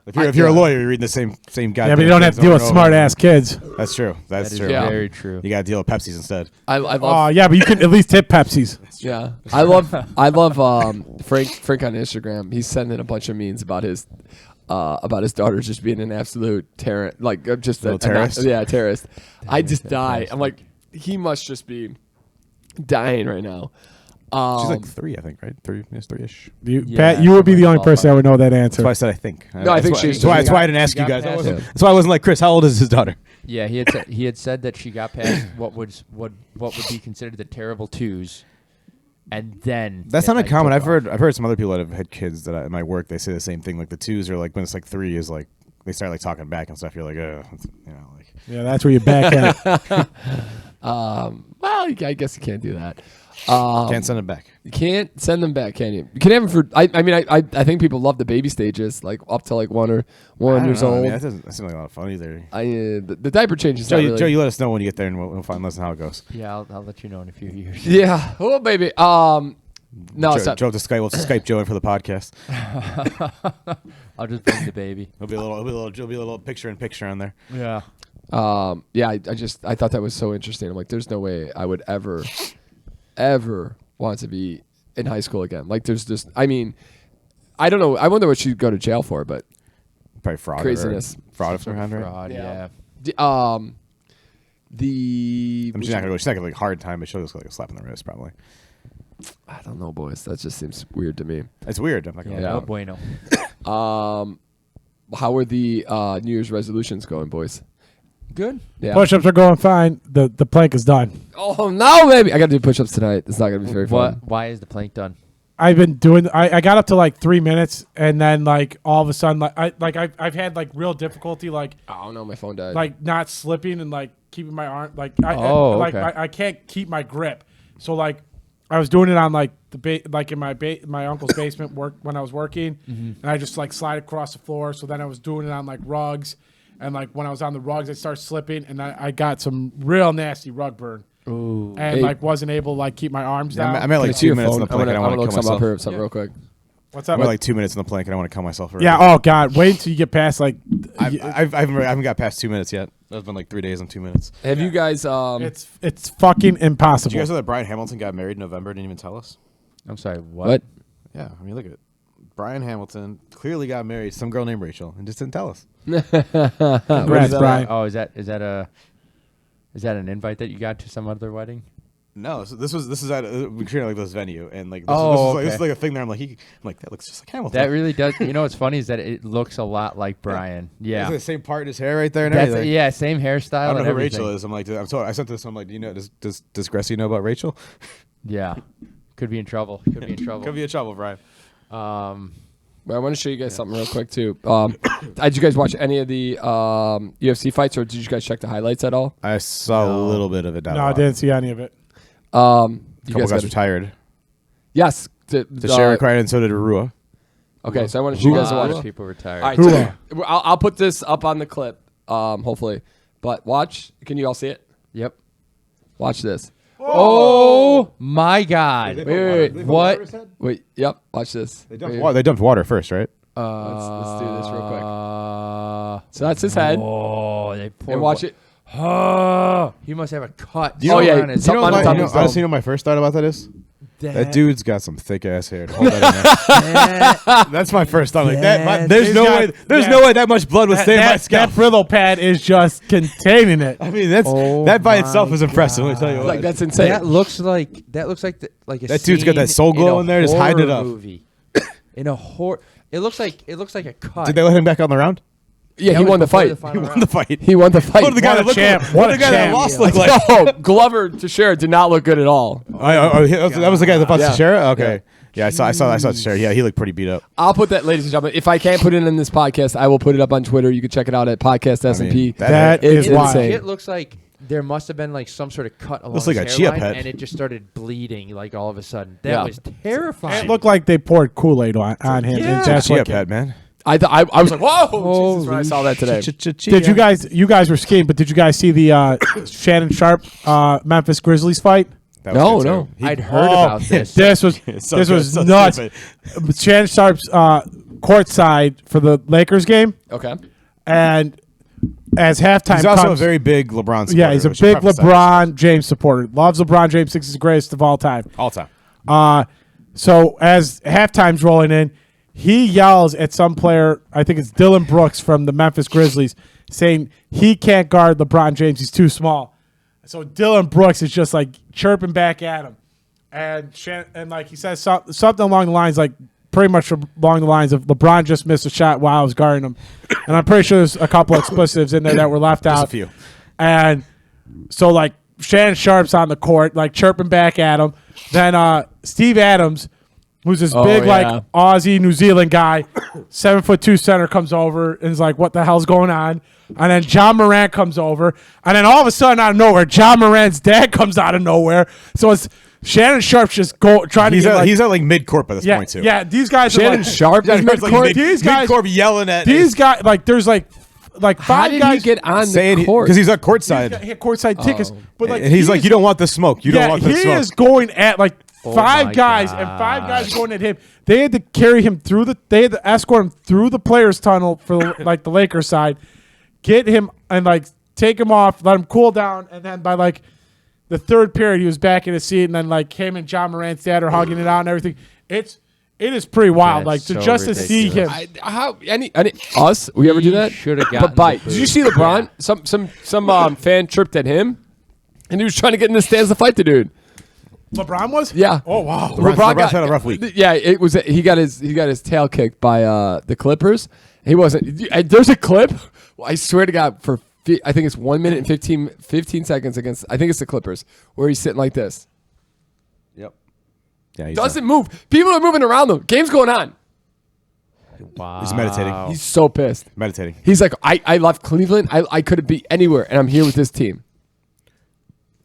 S1: If you're a lawyer, you're reading the same goddamn.
S3: Yeah, but you don't have to deal with smart ass kids.
S1: That's true. That's
S4: That is
S1: true.
S2: Yeah.
S4: very true.
S1: You got to deal with Pepsis instead.
S2: I love.
S3: Oh yeah, but you can at least tip Pepsis.
S2: Yeah, I love Frank on Instagram. He's sending a bunch of memes about his daughter just being an absolute terrorist, like just
S1: Little terrorist?
S2: terrorist. I just die.
S4: fantastic.
S2: I'm like, he must just be dying right now.
S1: She's like 3, I think, right? 3-ish.
S3: You, Pat, you would be the only person that would know that answer.
S1: That's why I said I think.
S2: No, I think she's-
S1: That's why I didn't ask
S4: she
S1: you
S4: got
S1: guys.
S4: past it.
S1: That's why I wasn't like, Chris, how old is his daughter?
S4: Yeah, he had said that she got past what would be considered the terrible 2s, and then
S1: That's
S4: it,
S1: not
S4: like,
S1: uncommon.
S4: took
S1: I've
S4: off.
S1: heard some other people that have had kids that in my work. They say the same thing. Like the 2s are like when it's like 3 is like they start like talking back and stuff. You're like, like.
S3: Yeah, that's where you're back at.
S2: Well, I guess you can't do that.
S1: Can't send it back.
S2: You can't send them back, can you? You can have them for. I mean, I think people love the baby stages, like up to like 1 years
S1: I
S2: old.
S1: mean, that doesn't seem like a lot of fun either.
S2: The diaper change is
S1: Joe,
S2: not really.
S1: Joe, you let us know when you get there, and we'll find listen how it goes.
S4: Yeah, I'll let you know in a few years.
S2: Yeah. Oh, baby. No,
S1: Joe,
S2: it's not.
S1: Joe to Skype. We'll Skype Joe in for the podcast.
S4: I'll just bring the baby.
S1: There'll be a little picture in picture on there.
S4: Yeah.
S2: Yeah. I thought that was so interesting. I'm like, there's no way I would ever want to be in high school again. Like, there's just. I mean, I don't know. I wonder what she'd go to jail for, but
S1: Probably fraud.
S2: Craziness.
S1: Fraud of some kind, right?
S4: Fraud, yeah.
S2: the
S1: I mean, she's not gonna go like hard time, but she'll just go like a slap in the wrist probably.
S2: I don't know, boys. That just seems weird to me.
S1: It's weird. I'm not gonna
S4: Yeah,
S1: lie.
S4: no bueno.
S2: How are the New Year's resolutions going, boys?
S4: Good.
S2: Yeah.
S3: Push-ups are going fine. The plank is done.
S2: Oh no, baby! I got to do push-ups tonight. It's not gonna be very fun.
S4: Why is the plank done?
S3: I've been doing. I got up to like 3 minutes, and then like all of a sudden, I've had like real difficulty, like
S2: Oh no, my phone died.
S3: not slipping and like keeping my arm like
S4: Oh,
S3: like
S4: okay.
S3: I can't keep my grip. So like I was doing it on like like in my uncle's basement when I was working, and I just like slide across the floor. So then I was doing it on like rugs, and like when I was on the rugs, I started slipping, and I got some real nasty rug burn.
S4: Ooh.
S3: And
S2: Hey.
S3: like wasn't able to like keep my arms down.
S1: I'm at like 2 minutes on the plank, and I
S2: I'm
S1: want
S2: gonna
S1: to
S2: look
S1: kill
S2: something up
S1: myself.
S2: here, real quick.
S3: What's that?
S1: I'm at like 2 minutes on the plank, and I want to kill myself. Already.
S3: Yeah. Oh God. Wait until you get past like.
S1: I haven't got past 2 minutes yet. That's been like 3 days and 2 minutes.
S2: Have you guys?
S3: It's fucking impossible.
S1: Did you guys know that Brian Hamilton got married in November? Didn't even tell us.
S4: I'm sorry. What?
S2: What?
S1: Yeah, I mean, look at it. Brian Hamilton clearly got married to some girl named Rachel and just didn't tell us.
S3: Congrats, Brian.
S4: Oh, is that an invite that you got to some other wedding?
S1: No, so this is at we created like this venue and like this,
S4: Oh,
S1: this is
S4: okay.
S1: like a thing there. I'm like that looks just like Hamilton.
S4: That really does. You know what's funny is that it looks a lot like Brian.
S1: It's
S4: Yeah.
S1: like the same part in his hair right there and
S4: That's
S1: everything.
S4: yeah, same hairstyle.
S1: I don't know
S4: and
S1: who
S4: everything.
S1: Rachel is. I'm like, I sent this. I'm like, do you know? Does Gracie know about Rachel?
S4: Yeah. Could be in trouble. Could be in trouble.
S1: Could be in trouble, Brian.
S2: Well, I want to show you guys something real quick too. Did you guys watch any of the UFC fights, or did you guys check the highlights at all?
S1: I saw a little bit of it.
S3: No, I didn't see any of it.
S2: You
S1: Couple guys
S2: gotta-
S1: retired.
S2: Yes.
S1: The Sherrick cried and so did Arua.
S2: Okay, so I want to show you
S4: a
S2: guys
S4: lot
S2: watch.
S4: of people retired.
S2: All right,
S3: Hula.
S2: so I'll put this up on the clip, hopefully. But watch. Can you all see it?
S4: Yep.
S2: Watch this.
S4: Oh my God!
S2: wait,
S4: what?
S2: Wait. Yep. Watch this.
S1: They dumped water first, right?
S2: Let's do this real quick. So that's his head.
S4: Oh, they poured
S2: And watch it.
S4: Oh, he must have a cut.
S2: Oh, yeah,
S4: on his
S2: something on the top of his
S1: honestly,
S2: dome.
S1: you know my first thought about that is? That dude's got some thick ass hair. Hold that in there. That's my first thought. Like that. There's no way. There's no way that much blood would stay in my scalp.
S3: That Brillo pad is just containing it.
S1: I mean, that by itself is impressive. Let me tell you what.
S2: Like that's insane.
S4: That looks like a
S1: That dude's got that soul glow in there, just hiding it up.
S4: Movie. In a horror, it looks like a cut.
S1: Did they let him back on the round?
S2: Yeah, he won the fight.
S1: He won the fight.
S2: He won the fight.
S1: What did the guy that lost look like?
S2: Oh, Glover Teixeira did not look good at all.
S1: That was the guy that fought
S2: Yeah.
S1: Teixeira? Okay. Yeah, I saw Teixeira. Yeah, he looked pretty beat up.
S2: I'll put that, ladies and gentlemen. If I can't put it in this podcast, I will put it up on Twitter. You can check it out at Podcast S&P.
S3: That is
S2: It's
S3: wild.
S2: insane.
S4: It looks like there must have been like some sort of cut along
S1: Looks like
S4: his
S1: a chia
S4: hairline,
S1: pet.
S4: and it just started bleeding like all of a sudden. That
S2: Yeah.
S4: was terrifying.
S3: It looked like they poured Kool-Aid on him.
S4: Yeah.
S3: That's
S1: Chia
S3: what
S1: pet, man.
S2: I was like, whoa, Jesus, when I saw that today.
S3: Did you guys were skiing, but did you guys see the Shannon Sharp Memphis Grizzlies fight?
S1: That was
S2: No,
S1: good,
S2: no.
S1: too.
S4: I'd heard about this.
S3: This was
S1: so
S3: this
S1: good,
S3: was
S1: so
S3: nuts.
S1: stupid.
S3: Shannon Sharp's courtside for the Lakers game,
S2: Okay.
S3: and as halftime
S1: He's also
S3: comes,
S1: a very big LeBron supporter.
S3: yeah, he's a
S1: which
S3: big
S1: preface that.
S3: LeBron James supporter. Loves LeBron James. Thinks he's the greatest of all time.
S1: All time.
S3: So as halftime's rolling in, he yells at some player, I think it's Dylan Brooks from the Memphis Grizzlies, saying he can't guard LeBron James. He's too small. So Dylan Brooks is just like chirping back at him. And like he says something along the lines, like pretty much along the lines of LeBron just missed a shot while I was guarding him. And I'm pretty sure there's a couple expletives in there that were left out.
S1: Just a few.
S3: And so like Shannon Sharp's on the court, like chirping back at him. Then Steve Adams, who's this big
S2: yeah.
S3: like Aussie New Zealand guy, 7'2" center, comes over and is like, "What the hell's going on?" And then John Morant comes over, and then all of a sudden out of nowhere, John Morant's dad comes out of nowhere. So it's Shannon Sharp's just trying to get
S1: He's at like mid court by this point too.
S3: yeah. These guys
S2: Shannon
S3: are like,
S2: Sharp is mid-court?
S3: These guys-
S1: mid court yelling at
S3: these guys like there's like
S2: How
S3: five
S2: did
S3: guys
S2: he get on
S1: saying
S2: the court?
S1: because he's at courtside.
S3: He had courtside tickets, but like
S1: And he's like,
S3: is-
S1: you don't want the smoke. You don't want the
S3: he
S1: smoke.
S3: is going at like
S4: Oh
S3: five
S4: my
S3: guys and five guys going at him. They had to carry him through they had to escort him through the players' tunnel for like the Lakers side, get him and like take him off, let him cool down, and then by like the third period he was back in his seat, and then like him and John Morant's dad are hugging it out and everything. It is pretty wild.
S4: That's
S3: Like to
S4: so
S3: just to see him.
S2: Us? We ever do that?
S4: shoulda
S2: But
S4: gotten
S2: bite.
S4: the
S2: Did you
S4: food.
S2: see LeBron? Some fan tripped at him, and he was trying to get in the stands to fight the dude.
S3: LeBron was?
S2: Yeah.
S3: Oh wow.
S1: LeBron's had a rough week.
S2: Yeah, it was. He got his tail kicked by the Clippers. He wasn't. There's a clip. I swear to God, for I think it's 1 minute and 15 seconds against. I think it's the Clippers where he's sitting like this.
S1: Yep. Yeah,
S2: Doesn't move. People are moving around him. Game's going on.
S4: Wow.
S1: He's meditating.
S2: He's so pissed.
S1: Meditating.
S2: He's like, I left Cleveland. I could be anywhere, and I'm here with this team.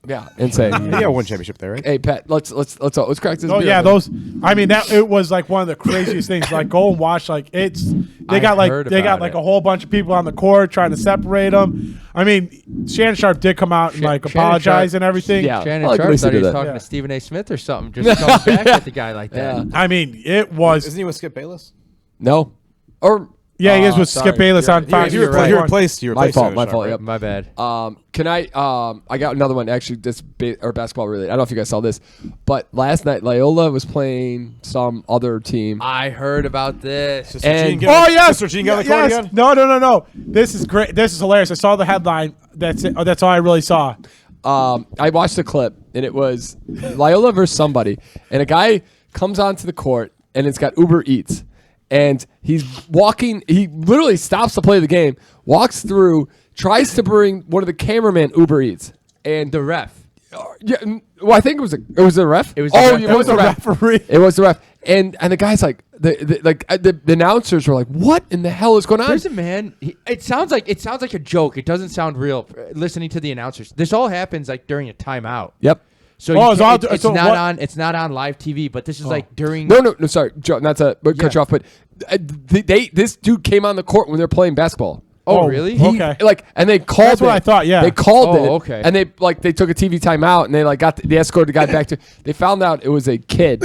S2: Yeah, insane.
S1: Yeah, one championship there, right?
S2: Hey Pat, let's crack this.
S3: Oh
S2: beer
S3: yeah,
S2: open.
S3: those. I mean, that it was like one of the craziest things. Like go and watch. Like it's they got
S4: heard about
S3: like
S4: it.
S3: a whole bunch of people on the court trying to separate them. I mean, Shannon Sharp did come out and like
S4: Shannon
S3: apologize
S4: Sharp-
S3: and everything.
S2: Yeah.
S4: Shannon
S2: Well, at
S4: Sharp
S2: least he
S4: thought he
S2: did
S4: was
S2: that.
S4: talking
S3: Yeah.
S4: to Stephen A. Smith or something. Just comes back at the guy like that.
S2: Yeah.
S3: I mean, it was.
S1: Isn't he with Skip Bayless?
S2: No, or
S3: Yeah, he is with
S2: sorry.
S3: Skip Bayless on Fox.
S1: He
S4: you're right.
S1: replaced.
S2: My fault.
S1: Shannon Sharp,
S2: Yep.
S4: My bad.
S2: Can I? I got another one. Actually, this basketball related. I don't know if you guys saw this, but last night Loyola was playing some other team.
S4: I heard about this.
S1: Sister
S2: And-
S1: Jean get-
S3: Oh yes,
S1: Sister Jean got the court
S3: yes.
S1: again?
S3: No. This is great. This is hilarious. I saw the headline. That's it. Oh, that's all I really saw.
S2: I watched the clip, and it was Loyola versus somebody, and a guy comes onto the court, and it's got Uber Eats, and he's walking. He literally stops to play the game, walks through, tries to bring one of the cameraman Uber Eats, and
S4: The ref.
S2: yeah, well, I think it was the ref.
S4: It was the
S2: oh,
S4: ref.
S2: it was the ref.
S3: referee.
S2: It was the ref, and the guy's like the announcers were like, "What in the hell is going on?"
S4: There's a man. It sounds like a joke. It doesn't sound real. Listening to the announcers, this all happens like during a timeout.
S2: Yep.
S4: So
S3: Oh,
S4: you
S3: it's
S4: can't-
S3: all-
S4: it's
S3: so
S4: not
S3: what-
S4: on. It's not on live TV. But this is like during.
S2: No. Sorry, Joe, not to cut you off, but this dude came on the court when they're playing basketball.
S4: Oh, really?
S3: Okay.
S2: And they called.
S3: That's what I thought, yeah.
S2: they called
S4: Oh,
S2: it.
S4: okay.
S2: And they took a TV timeout, and they escorted the guy back to. They found out it was a kid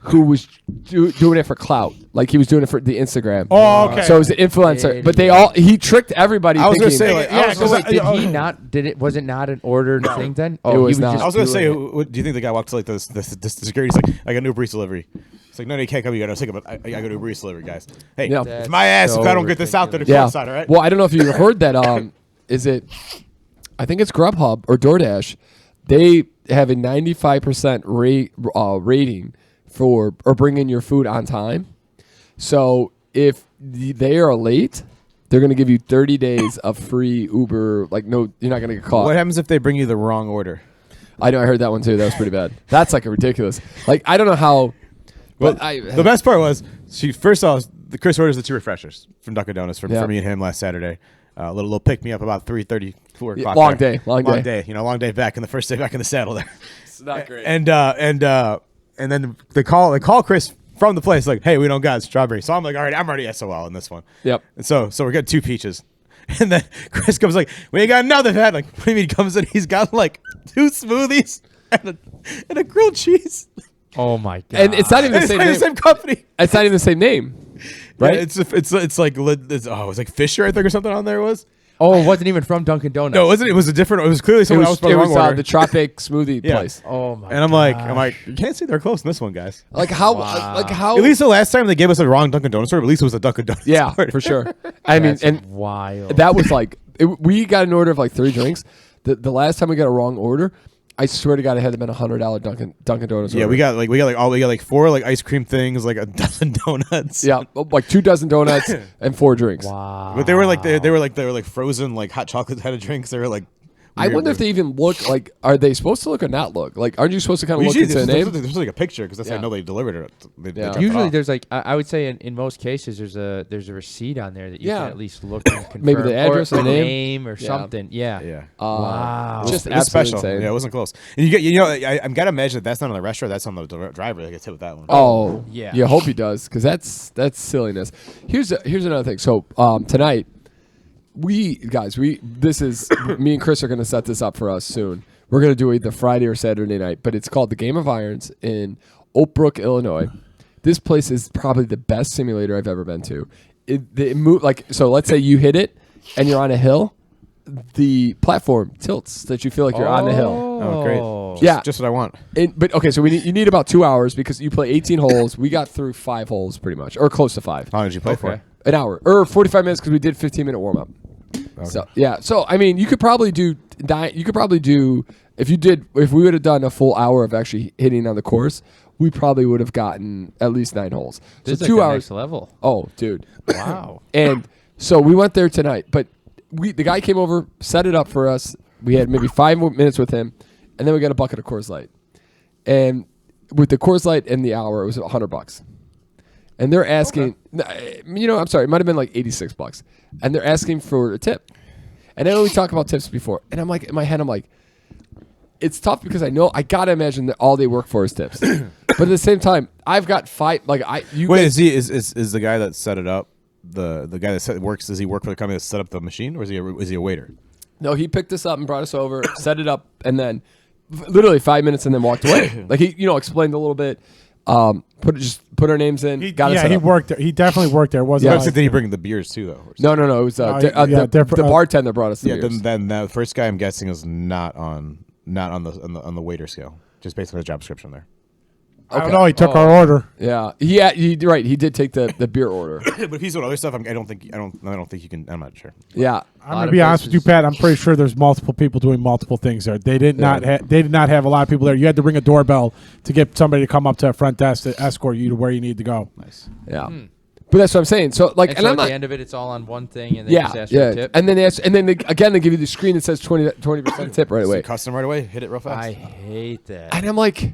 S2: who was doing it for clout. Like he was doing it for the Instagram.
S3: Oh, okay.
S2: So it was an influencer, but he tricked everybody.
S1: I was
S2: thinking,
S1: gonna say, like,
S3: Yeah,
S1: I was gonna
S3: because
S1: say-
S4: Did he not? Was it not an ordered thing then? Oh,
S2: It was
S4: he
S2: not.
S4: just
S1: I was gonna say,
S4: doing it.
S1: do you think the guy walked to like the security? He's like, I got a new Uber Eats delivery. It's like, no, you can't come. You got to take it. I got a Uber Eats delivery, guys. Hey,
S2: Yeah.
S1: it's my ass if
S4: so
S1: I don't get this out there to
S2: yeah.
S1: cross-side, all right?
S2: Well, I don't know if you heard that. Is it? I think it's Grubhub or DoorDash. They have a 95% rating for bringing your food on time. So if they are late, they're going to give you 30 days of free Uber. Like, no, you're not going to get caught.
S1: What happens if they bring you the wrong order?
S2: I know. I heard that one too. That was pretty bad. That's like a ridiculous. Like, I don't know how.
S1: Well,
S2: But
S1: the best part was she first saw the Chris orders the 2 refreshers from Dunkin' Donuts for
S2: Yeah.
S1: me and him last Saturday. A little pick me up about 3:30, 4 o'clock.
S2: long
S1: there.
S2: day, long day.
S1: You know, long day back in the first day back in the saddle there.
S2: It's not great.
S1: And then they call Chris from the place like, hey, we don't got strawberry. So I'm like, all right, I'm already SOL in this one.
S2: Yep.
S1: And so we're getting 2 peaches. And then Chris comes like, we ain't got another that. Like, what do you mean? He comes in, he's got like 2 smoothies and a grilled cheese.
S4: Oh my god!
S2: And it's not even the
S1: It's
S2: same
S1: like
S2: name.
S1: the same company.
S2: It's not even the same name, right?
S1: Yeah, it's like it's like Fisher, I think, or something on there was.
S4: Oh, it wasn't even from Dunkin' Donuts.
S1: No, it wasn't. It was a different. It was clearly
S2: It
S1: someone else.
S2: was,
S1: By the wrong order.
S2: the Tropic Smoothie
S1: Yeah.
S2: place.
S4: Oh my!
S1: And I'm like, you can't see they're close in this one, guys.
S2: Like how?
S4: Wow.
S2: Like how?
S1: At least the last time they gave us a wrong Dunkin' Donuts order, at least it was a Dunkin' Donuts
S2: yeah,
S1: order.
S2: for sure. I mean,
S4: That's
S2: and
S4: wild.
S2: that was like we got an order of like 3 drinks. The last time we got a wrong order, I swear to God, it had to been $100 Dunkin' Donuts.
S1: Yeah,
S2: order.
S1: we got like 4 like ice cream things, like a dozen donuts.
S2: Yeah, like 2 dozen donuts and 4 drinks.
S4: Wow.
S1: But they were like frozen like hot chocolate kind of drinks. They were like.
S2: I wonder if they even look like. Are they supposed to look or not look? Like, aren't you supposed to kind of look into a name?
S1: There's like a picture because that's
S2: Yeah.
S1: how nobody delivered it. They
S2: Yeah.
S1: dropped it
S4: Usually
S1: off.
S4: there's like I would say in most cases there's a receipt on there that you
S2: Yeah.
S4: can at least look and confirm.
S2: Maybe the address
S4: or
S2: or
S4: the
S2: name.
S4: name or
S2: Yeah.
S4: something. Yeah.
S1: Yeah.
S4: Wow.
S2: Just
S1: It was
S2: absolutely
S1: special.
S2: insane.
S1: Yeah, it wasn't close. And I'm gotta imagine that that's not on the restaurant. That's on the driver. They gets hit with that one.
S2: Oh,
S4: Yeah.
S2: You hope he does, because that's silliness. Here's another thing. So tonight, this is me and Chris are going to set this up for us soon. We're going to do either Friday or Saturday night, but it's called the Game of Irons in Oak Brook, Illinois. This place is probably the best simulator I've ever been to. So let's say you hit it and you're on a hill, the platform tilts that you feel like you're on the hill.
S1: Oh, great.
S2: Yeah.
S1: Just what I want.
S2: But okay, so you need about 2 hours because you play 18 holes. We got through 5 holes pretty much, or close to 5.
S1: How long did you play
S4: Okay.
S1: for?
S2: An hour or 45 minutes because we did 15-minute warm up. So yeah, so I mean, you could probably do if we would have done a full hour of actually hitting on the course, we probably would have gotten at least 9 holes.
S4: This
S2: so
S4: is
S2: 2
S4: like the
S2: hours.
S4: next level.
S2: Oh, dude.
S4: Wow.
S2: And so we went there tonight, but the guy came over, set it up for us. We had maybe 5 more minutes with him, and then we got a bucket of Coors Light. And with the Coors Light and the hour, it was $100. And they're asking, I'm sorry, it might have been like $86. And they're asking for a tip. And I know we talked about tips before. And I'm like, in my head, I'm like, it's tough because I gotta imagine that all they work for is tips. But at the same time, I've got 5. Like
S1: Is the guy that set it up the guy that works? Does he work for the company that set up the machine, or is he a waiter?
S2: No, he picked us up and brought us over, set it up, and then literally 5 minutes and then walked away. Like he, explained a little bit. Put our names in. He
S3: worked there. He definitely worked there. Wasn't
S1: Yeah,
S3: like,
S1: did he bring the beers too, though?
S2: No. It was the bartender brought us the beers.
S1: Then the first guy I'm guessing is not on the waiter scale. Just based on the job description there.
S3: I don't know. He took our order.
S2: Yeah, right. He did take the beer order.
S1: But if he's doing other stuff, I don't think you can. I'm not sure.
S2: Yeah,
S3: I'm gonna be honest with you, Pat. I'm pretty sure there's multiple people doing multiple things there. They did not have a lot of people there. You had to ring a doorbell to get somebody to come up to a front desk to escort you to where you need to go.
S1: Nice.
S2: Yeah. But that's what I'm saying. So like,
S4: And so
S2: I'm
S4: at
S2: not.
S4: the end of it, it's all on one thing, and then just ask for a tip.
S2: And then they give you the screen that says 20% tip right away.
S1: Custom right away. Hit it real fast.
S4: I hate that.
S2: And I'm like,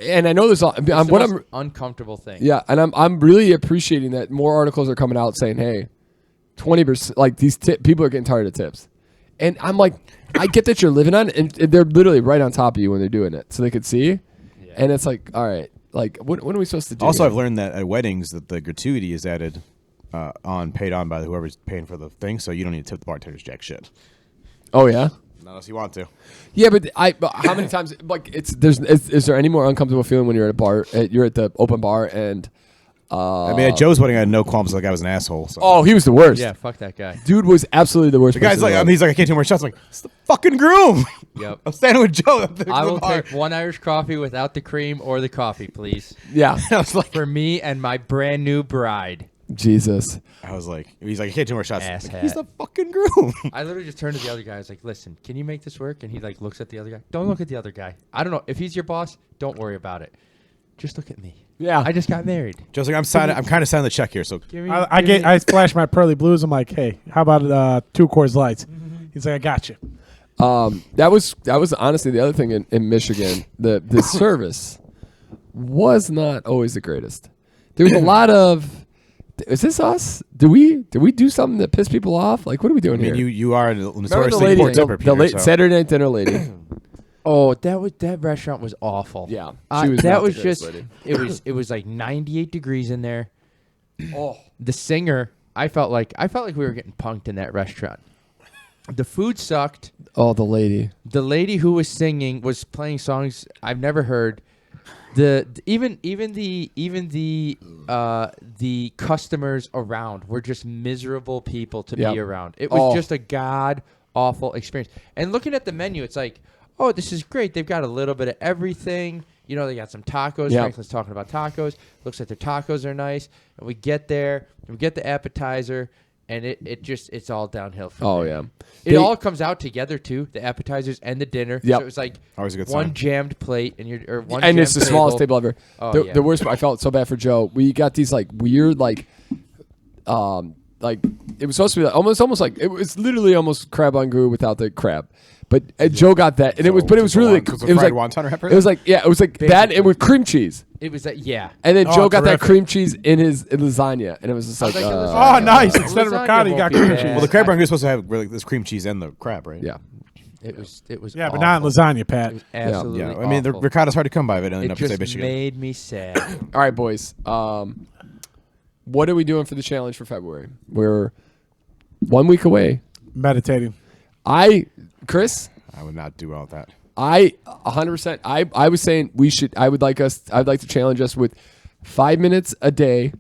S2: and I know there's
S4: It's the most uncomfortable thing.
S2: Yeah, and I'm really appreciating that more articles are coming out saying, hey, 20%, like these people are getting tired of tips. And I'm like, I get that you're living on it, and they're literally right on top of you when they're doing it, so they could see. Yeah. And it's like, all right, like what are we supposed to do?
S1: Also,
S2: here?
S1: I've learned that at weddings that the gratuity is added paid on by whoever's paying for the thing, so you don't need to tip the bartenders jack shit.
S2: Oh yeah.
S1: Not unless you want to.
S2: Yeah, but how many times? Like, is there any more uncomfortable feeling when you're at a bar? You're at the open bar and.
S1: I mean, at Joe's wedding, I had no qualms. The guy was an asshole. So.
S2: Oh, he was the worst.
S4: Yeah, fuck that guy.
S2: Dude was absolutely the worst.
S1: The guy's like, he's like, I can't do more shots. I'm like, it's the fucking groom.
S4: Yep.
S1: I'm standing with Joe.
S4: I will take one Irish coffee without the cream or the coffee, please.
S2: Yeah.
S1: I was like,
S4: For me and my brand new bride.
S2: Jesus.
S1: I was like, he's like, I can't do more shots.
S4: Ass
S1: Like,
S4: hat.
S1: he's the fucking groom.
S4: I literally just turned to the other guy. I was like, listen, can you make this work? And he like looks at the other guy. Don't look at the other guy. I don't know. If he's your boss, don't worry about it. Just look at me.
S2: Yeah.
S4: I just got married.
S1: Joe's like, I'm kind of signing the check here. So
S4: Give me,
S3: I flashed my pearly blues. I'm like, hey, how about 2 Coors Lights? He's like, I got you.
S2: That was honestly the other thing in Michigan. The service was not always the greatest. There was a lot of. Is this us? Do we do something that pissed people off? Like, what are we doing
S1: I mean,
S2: here?
S1: you are
S2: Remember the
S1: notoriously
S2: lady,
S1: poor temper,
S2: the
S1: Peter, so.
S2: Saturday night dinner lady.
S4: Oh, that restaurant was awful.
S2: Yeah,
S4: that
S2: not
S4: was
S2: the
S4: just
S2: greatest lady.
S4: it was like 98 degrees in there.
S2: Oh,
S4: The singer, I felt like we were getting punked in that restaurant. The food sucked.
S2: oh, the lady.
S4: The lady who was singing was playing songs I've never heard. Even the customers around were just miserable people to
S2: Yep.
S4: be around. It was just a god awful experience. And looking at the menu, it's like, oh, this is great. They've got a little bit of everything. You know, they got some tacos.
S2: Yep.
S4: Franklin's talking about tacos. Looks like their tacos are nice. And we get there, and we get the appetizer, and it's all downhill from
S2: Oh
S4: there.
S2: yeah.
S4: It all comes out together too, the appetizers and the dinner.
S2: Yep.
S4: So it was like
S1: Always a good
S4: one
S1: sign.
S4: jammed plate and one
S2: and it's
S4: jammed
S2: the smallest table ever.
S4: Oh,
S2: the,
S4: yeah.
S2: the worst part, I felt so bad for Joe. We got these like weird like it was supposed to be like, almost like it was literally almost crab on glue without the crab. But Joe got that, and it was really it was like it was like it was like that and with cream cheese.
S4: It was that, yeah.
S2: And then
S3: Oh,
S2: Joe got that
S3: terrific.
S2: cream cheese in his lasagna, and it was just like,
S4: like the
S3: Oh,
S4: lasagna.
S3: nice. Instead of
S4: Lasagna
S3: ricotta, you got
S4: won't be
S3: cream
S4: bad.
S3: cheese.
S1: Well, the crab rangoon is supposed to have really this cream cheese and the crab, right?
S2: yeah.
S4: It was
S3: Yeah, but not in
S4: awful.
S3: lasagna, Pat.
S4: It was absolutely
S1: Yeah. I mean, the
S4: awful.
S1: ricotta's hard to come by, but in
S4: It
S1: upstate
S4: just
S1: Michigan.
S4: made me sad.
S2: All right, boys. What are we doing for the challenge for February? We're 1 week away.
S3: Meditating.
S2: Chris,
S1: I would not do well with that.
S2: 100%. I was saying I'd like to challenge us with 5 minutes a day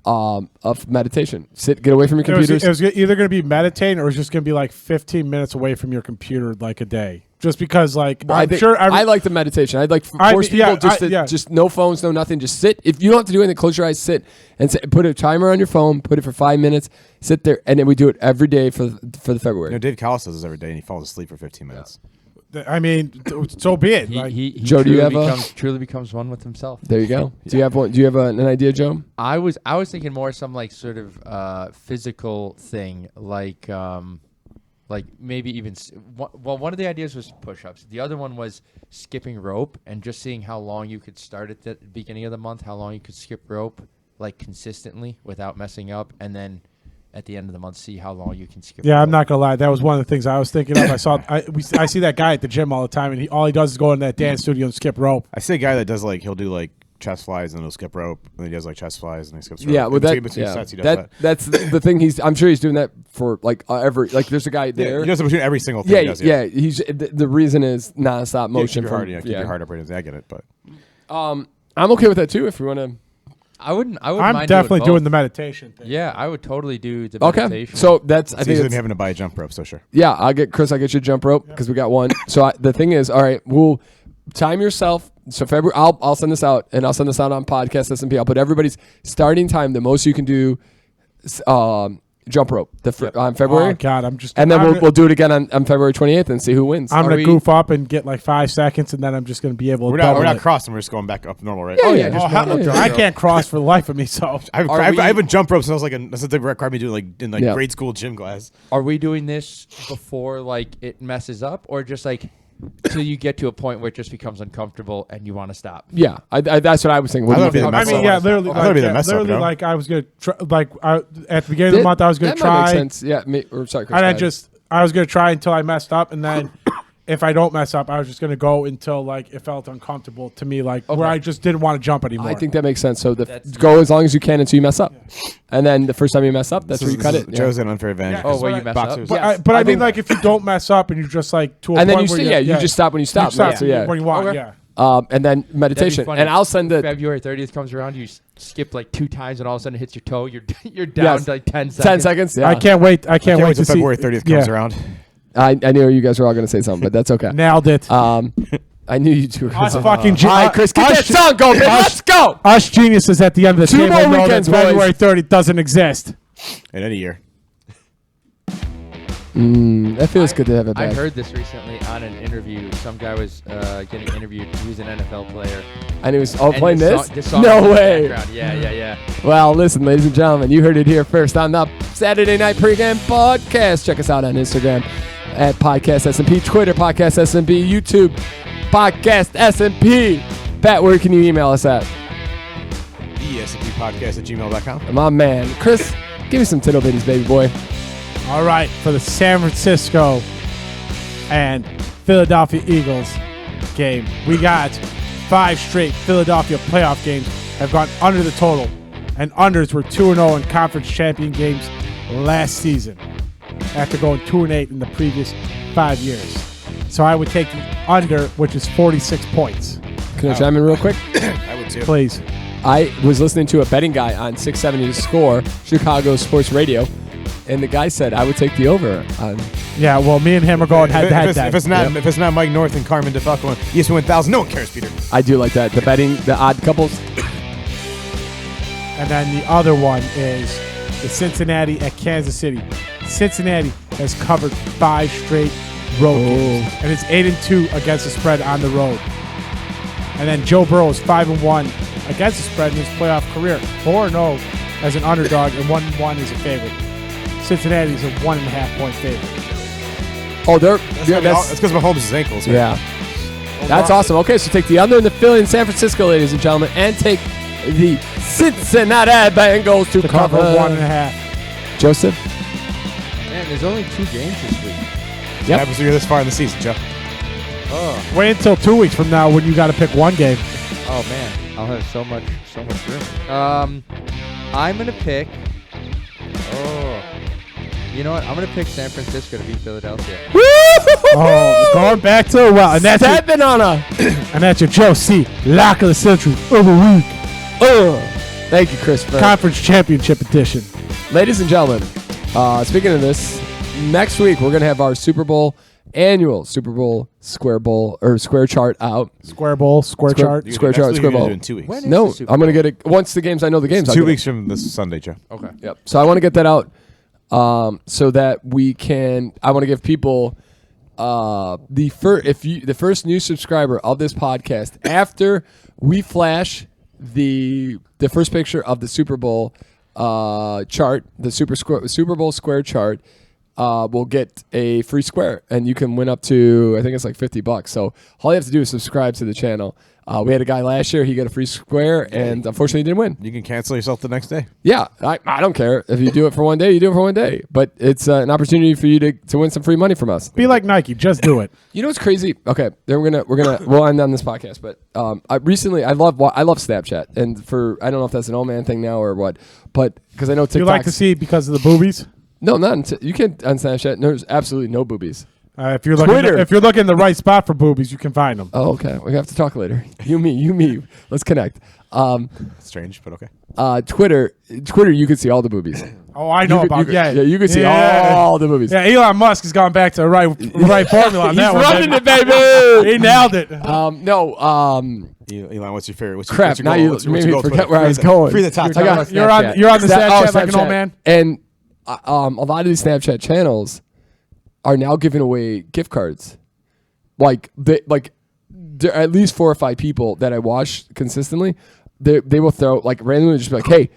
S2: of meditation. Get away from your computers.
S3: It was either going to be meditating or it was just going to be like 15 minutes away from your computer like a day. Just because, like,
S2: I like the meditation. I'd like force people just no phones, no nothing. Just sit. If you don't have to do anything, close your eyes, sit, and put a timer on your phone. Put it for 5 minutes. Sit there, and then we do it every day for the February.
S1: You know, Dave Callis does this every day, and he falls asleep for 15 minutes.
S3: I mean, so be it.
S4: He
S2: Joe, do you have
S4: truly becomes one with himself.
S2: There you go. Do you have one? Do you have an idea, Joe?
S4: I was thinking more some like sort of physical thing, like maybe even one of the ideas was push-ups. The other one was skipping rope and just seeing how long you could start at the beginning of the month, how long you could skip rope like consistently without messing up, and then at the end of the month see how long you can skip.
S3: Yeah,
S4: rope.
S3: I'm not gonna lie. That was one of the things I was thinking of. I see that guy at the gym all the time, and all he does is go in that dance studio and skip rope.
S1: I see a guy that does he'll do chest flies and he'll skip rope, and he does chest flies and he skips rope.
S2: Yeah, with
S1: between sets, he does that.
S2: That's the thing. I'm sure he's doing that for every there's a guy there.
S1: Yeah, he does it between every single thing.
S2: Yeah. He's the reason is nonstop motion.
S1: Keep your heart up. I get it, but
S2: I'm okay with that too. If we want to.
S4: I wouldn't.
S3: I'm
S4: mind
S3: definitely doing
S4: both.
S3: the meditation thing.
S4: Yeah, I would totally do the
S2: Okay,
S4: meditation.
S2: so that's
S1: it's easier than having to buy a jump rope. So sure.
S2: Yeah, I'll get you a jump rope because we got one. So the thing is, all right, we'll time yourself. So February, I'll send this out, and I'll send this out on podcast SMP. I'll put everybody's starting time. The most you can do, jump rope on February.
S3: Oh God,
S2: and then we'll do it again on February 28th and see who wins.
S3: I'm gonna goof up and get like 5 seconds, and then I'm just gonna be able to.
S1: We're not crossing. We're just going back up normal, right?
S2: Yeah.
S4: just normal jump
S3: I
S4: rope.
S3: can't cross for the life of me. So
S1: I haven't jumped rope since I was since they required me to do in grade school gym class.
S4: Are we doing this before it messes up, or just till you get to a point where it just becomes uncomfortable and you want to stop?
S2: Yeah, that's what I was thinking.
S1: I don't know if
S3: I mean, yeah, literally.
S1: I thought it'd be the mess up,
S3: literally,
S1: bro.
S3: like I was gonna try, at the beginning of the month, I was gonna
S2: that might
S3: try.
S2: make sense. Yeah, sorry, Chris,
S3: And I was gonna try until I messed up, and then if I don't mess up, I was just going to go until like it felt uncomfortable to me, like where I just didn't want to jump anymore.
S2: I think that makes sense. So go as long as you can until you mess up. And then the first time you mess up, that's where you cut it.
S1: Joe's an unfair advantage.
S3: Yeah,
S4: where you mess up?
S3: But I mean, like if you don't mess up and you just like to a
S2: and then
S3: point
S2: you
S3: where
S2: you just stop when you stop. So,
S3: when you want,
S4: Okay.
S3: yeah.
S2: And then meditation.
S4: funny.
S2: And I'll send it.
S4: February 30th comes around, you skip like 2 times, and all of a sudden it hits your toe. You're down to like 10 seconds.
S2: 10 seconds. Yeah.
S3: I can't wait. I can't wait to
S1: till
S3: see
S1: February 30th comes around.
S2: I knew you guys were all going to say something, but that's okay.
S3: Nailed it.
S2: I knew you two were going to say
S3: fucking
S2: all right, Chris, get that song going, man. Let's go.
S3: Us geniuses at the end of the
S2: 2
S3: table
S2: more
S3: know that
S2: weekends, boys.
S3: February 30th doesn't exist.
S1: In any year.
S2: That feels good to have it back.
S4: I heard this recently on an interview. Some guy was getting interviewed. He was an NFL player.
S2: And he was
S4: And
S2: playing this?
S4: song
S2: No
S4: was in the
S2: way.
S4: background. Yeah.
S2: Well, listen, ladies and gentlemen, you heard it here first on the Saturday Night Pregame Podcast. Check us out on Instagram at Podcast SMP, Twitter, Podcast SMP, YouTube, Podcast SMP. Pat, where can you email us at?
S1: ESPPodcast@gmail.com.
S2: My man, Chris, give me some Tig Ol Bitties, baby boy.
S3: All right, for the San Francisco and Philadelphia Eagles game, we got 5 straight Philadelphia playoff games have gone under the total, and unders were 2-0 in conference champion games last season after going 2-8 in the previous 5 years. So I would take the under, which is 46 points.
S2: Can I chime in real quick?
S1: I would too.
S3: Please.
S2: I was listening to a betting guy on 670 to Score, Chicago Sports Radio, and the guy said I would take the over on.
S3: Yeah, well, me and him are going head to head.
S1: If it's not Mike North and Carmen DeFalco on ESPN 1000, no one cares, Peter.
S2: I do like that. The betting, the odd couples.
S3: And then the other one is the Cincinnati at Kansas City. Cincinnati has covered 5 straight road games, and it's 8-2 against the spread on the road. And then Joe Burrow is 5-1 against the spread in his playoff career, 4-0 as an underdog, and 1-1 as a favorite. Cincinnati is a 1.5 point favorite.
S2: Oh,
S1: That's because of Mahomes' ankles. Right?
S2: Yeah. That's awesome. Okay, so take the under in the Philly and San Francisco, ladies and gentlemen, and take the Cincinnati Bengals to cover
S3: 1.5.
S2: Joseph?
S4: Man, there's only 2 games this week.
S1: What happens when you're this far in the season, Joe?
S4: Oh.
S3: Wait until 2 weeks from now when you got to pick one game.
S4: Oh man, I'll have so much room. I'm gonna pick. Oh, you know what? I'm gonna pick San Francisco to beat Philadelphia.
S3: Oh, going back to well, and that's
S2: Stepping on a.
S3: and that's your Joe C. Lock of the Century of the Week
S2: Thank you, Chris.
S3: Conference Championship Edition.
S2: Ladies and gentlemen, speaking of this, next week we're going to have our annual Super Bowl square chart out.
S3: Square bowl, square chart.
S2: Square chart, square bowl.
S1: In 2 weeks.
S4: When is
S2: No,
S4: the Super
S2: I'm going to
S4: Bowl?
S2: get it once the games. I know the games.
S1: 2 weeks from this Sunday, Joe.
S4: Okay.
S2: Yep. So I want to get that out so that we can. I want to give people the first new subscriber of this podcast after we flash the first picture of the Super Bowl chart, the Super Bowl square chart. Will get a free square, and you can win up to, I think it's like $50. So all you have to do is subscribe to the channel. We had a guy last year; he got a free square, and unfortunately, he didn't win.
S1: You can cancel yourself the next day.
S2: Yeah, I don't care if you do it for one day. You do it for one day, but it's an opportunity for you to win some free money from us.
S3: Be like Nike, just do it.
S2: You know what's crazy? Okay, then we'll end on this podcast. But I love Snapchat, and I don't know if that's an old man thing now or what, but because I know TikTok.
S3: You like to see because of the boobies?
S2: No, you can't on Snapchat. There's absolutely no boobies.
S3: If you're looking,
S2: Twitter.
S3: if you're looking in the right spot for boobies, you can find them.
S2: Oh, okay. We have to talk later. You, me. Let's connect.
S1: Strange, but okay.
S2: Twitter, you can see all the boobies.
S3: Oh, I know about
S2: yeah. You can see all the movies.
S3: Yeah, Elon Musk has gone back to the right formula on that one.
S2: He's running it, baby.
S3: He nailed it.
S2: No.
S1: Elon, what's your favorite?
S2: Crap.
S1: What's your
S2: now
S1: goal?
S2: you
S1: What's
S2: made
S1: your
S2: me
S1: goal
S2: forget
S1: Twitter?
S2: where I was going.
S1: Free the top.
S3: You're on the Snapchat like an old man.
S2: And a lot of these Snapchat channels are now giving away gift cards. There are at least 4 or 5 people that I watch consistently. They will throw randomly just be like, hey,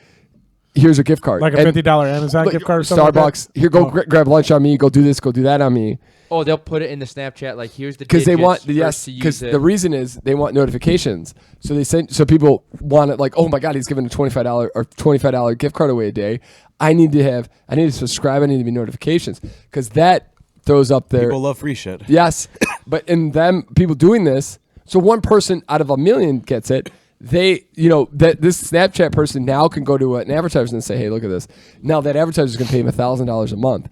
S2: here's a gift card.
S3: Like a $50 Amazon gift card or something.
S2: Starbucks. Here, go grab lunch on me. Go do this. Go do that on me.
S4: Oh, they'll put it in the Snapchat like here's the
S2: Because they want
S4: because
S2: the reason is they want notifications. So so people want it like, oh my God, he's giving a $25 gift card away a day. I need to subscribe. I need to be notifications because that throws up their
S1: People love free shit.
S2: yes, But in them people doing this, so one person out of a million gets it. They, that this Snapchat person now can go to an advertiser and say, "Hey, look at this." Now that advertiser is going to pay him $1,000 a month,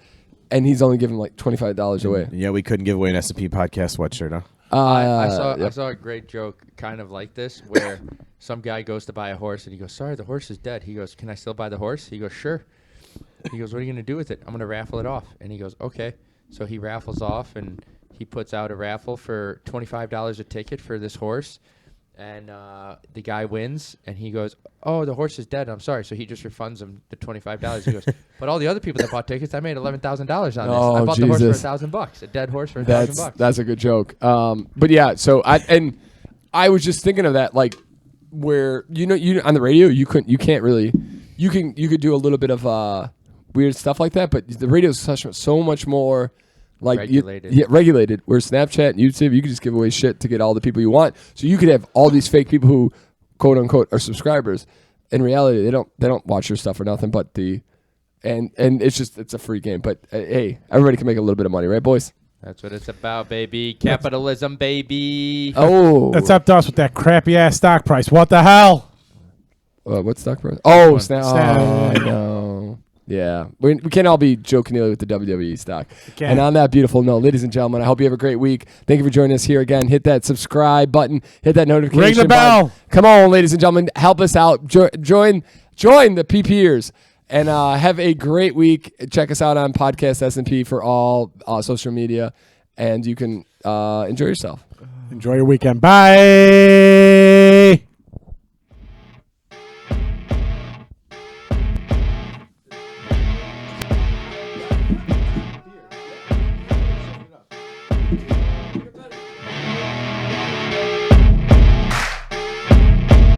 S2: and he's only giving like $25 away.
S1: Yeah, we couldn't give away an S&P podcast sweatshirt, huh?
S4: I saw a great joke kind of like this where some guy goes to buy a horse and he goes, "Sorry, the horse is dead." He goes, "Can I still buy the horse?" He goes, "Sure." He goes, "What are you going to do with it?" "I'm going to raffle it off." And he goes, "Okay." So he raffles off and he puts out a raffle for $25 a ticket for this horse. And the guy wins, and he goes, "Oh, the horse is dead. I'm sorry." So he just refunds him the $25. He goes, "But all the other people that bought tickets, I made $11,000 on this. I bought the horse for $1,000, a dead horse for $1,000."
S2: That's a good joke. But yeah, so I was just thinking of that, like where you on the radio you can't really you could do a little bit of weird stuff like that, but the radio is so much more. Like
S4: regulated.
S2: Regulated. Where Snapchat and YouTube, you can just give away shit to get all the people you want. So you could have all these fake people who, quote unquote, are subscribers. In reality, they don't watch your stuff for nothing but and it's a free game. But hey, everybody can make a little bit of money, right, boys?
S4: That's what it's about, baby. Capitalism, baby.
S2: Oh,
S3: that's up to us with that crappy ass stock price. What the hell?
S2: What stock price? Oh, Snap.
S3: Snap.
S2: Oh, no. Yeah, we can't all be Joe Keneally with the WWE stock.
S3: Can't.
S2: And on that beautiful note, ladies and gentlemen, I hope you have a great week. Thank you for joining us here again. Hit that subscribe button. Hit that notification
S3: Ring the
S2: button.
S3: bell.
S2: Come on, ladies and gentlemen, help us out. Join the PPers and have a great week. Check us out on Podcast S&P for all social media, and you can enjoy yourself.
S3: Enjoy your weekend. Bye.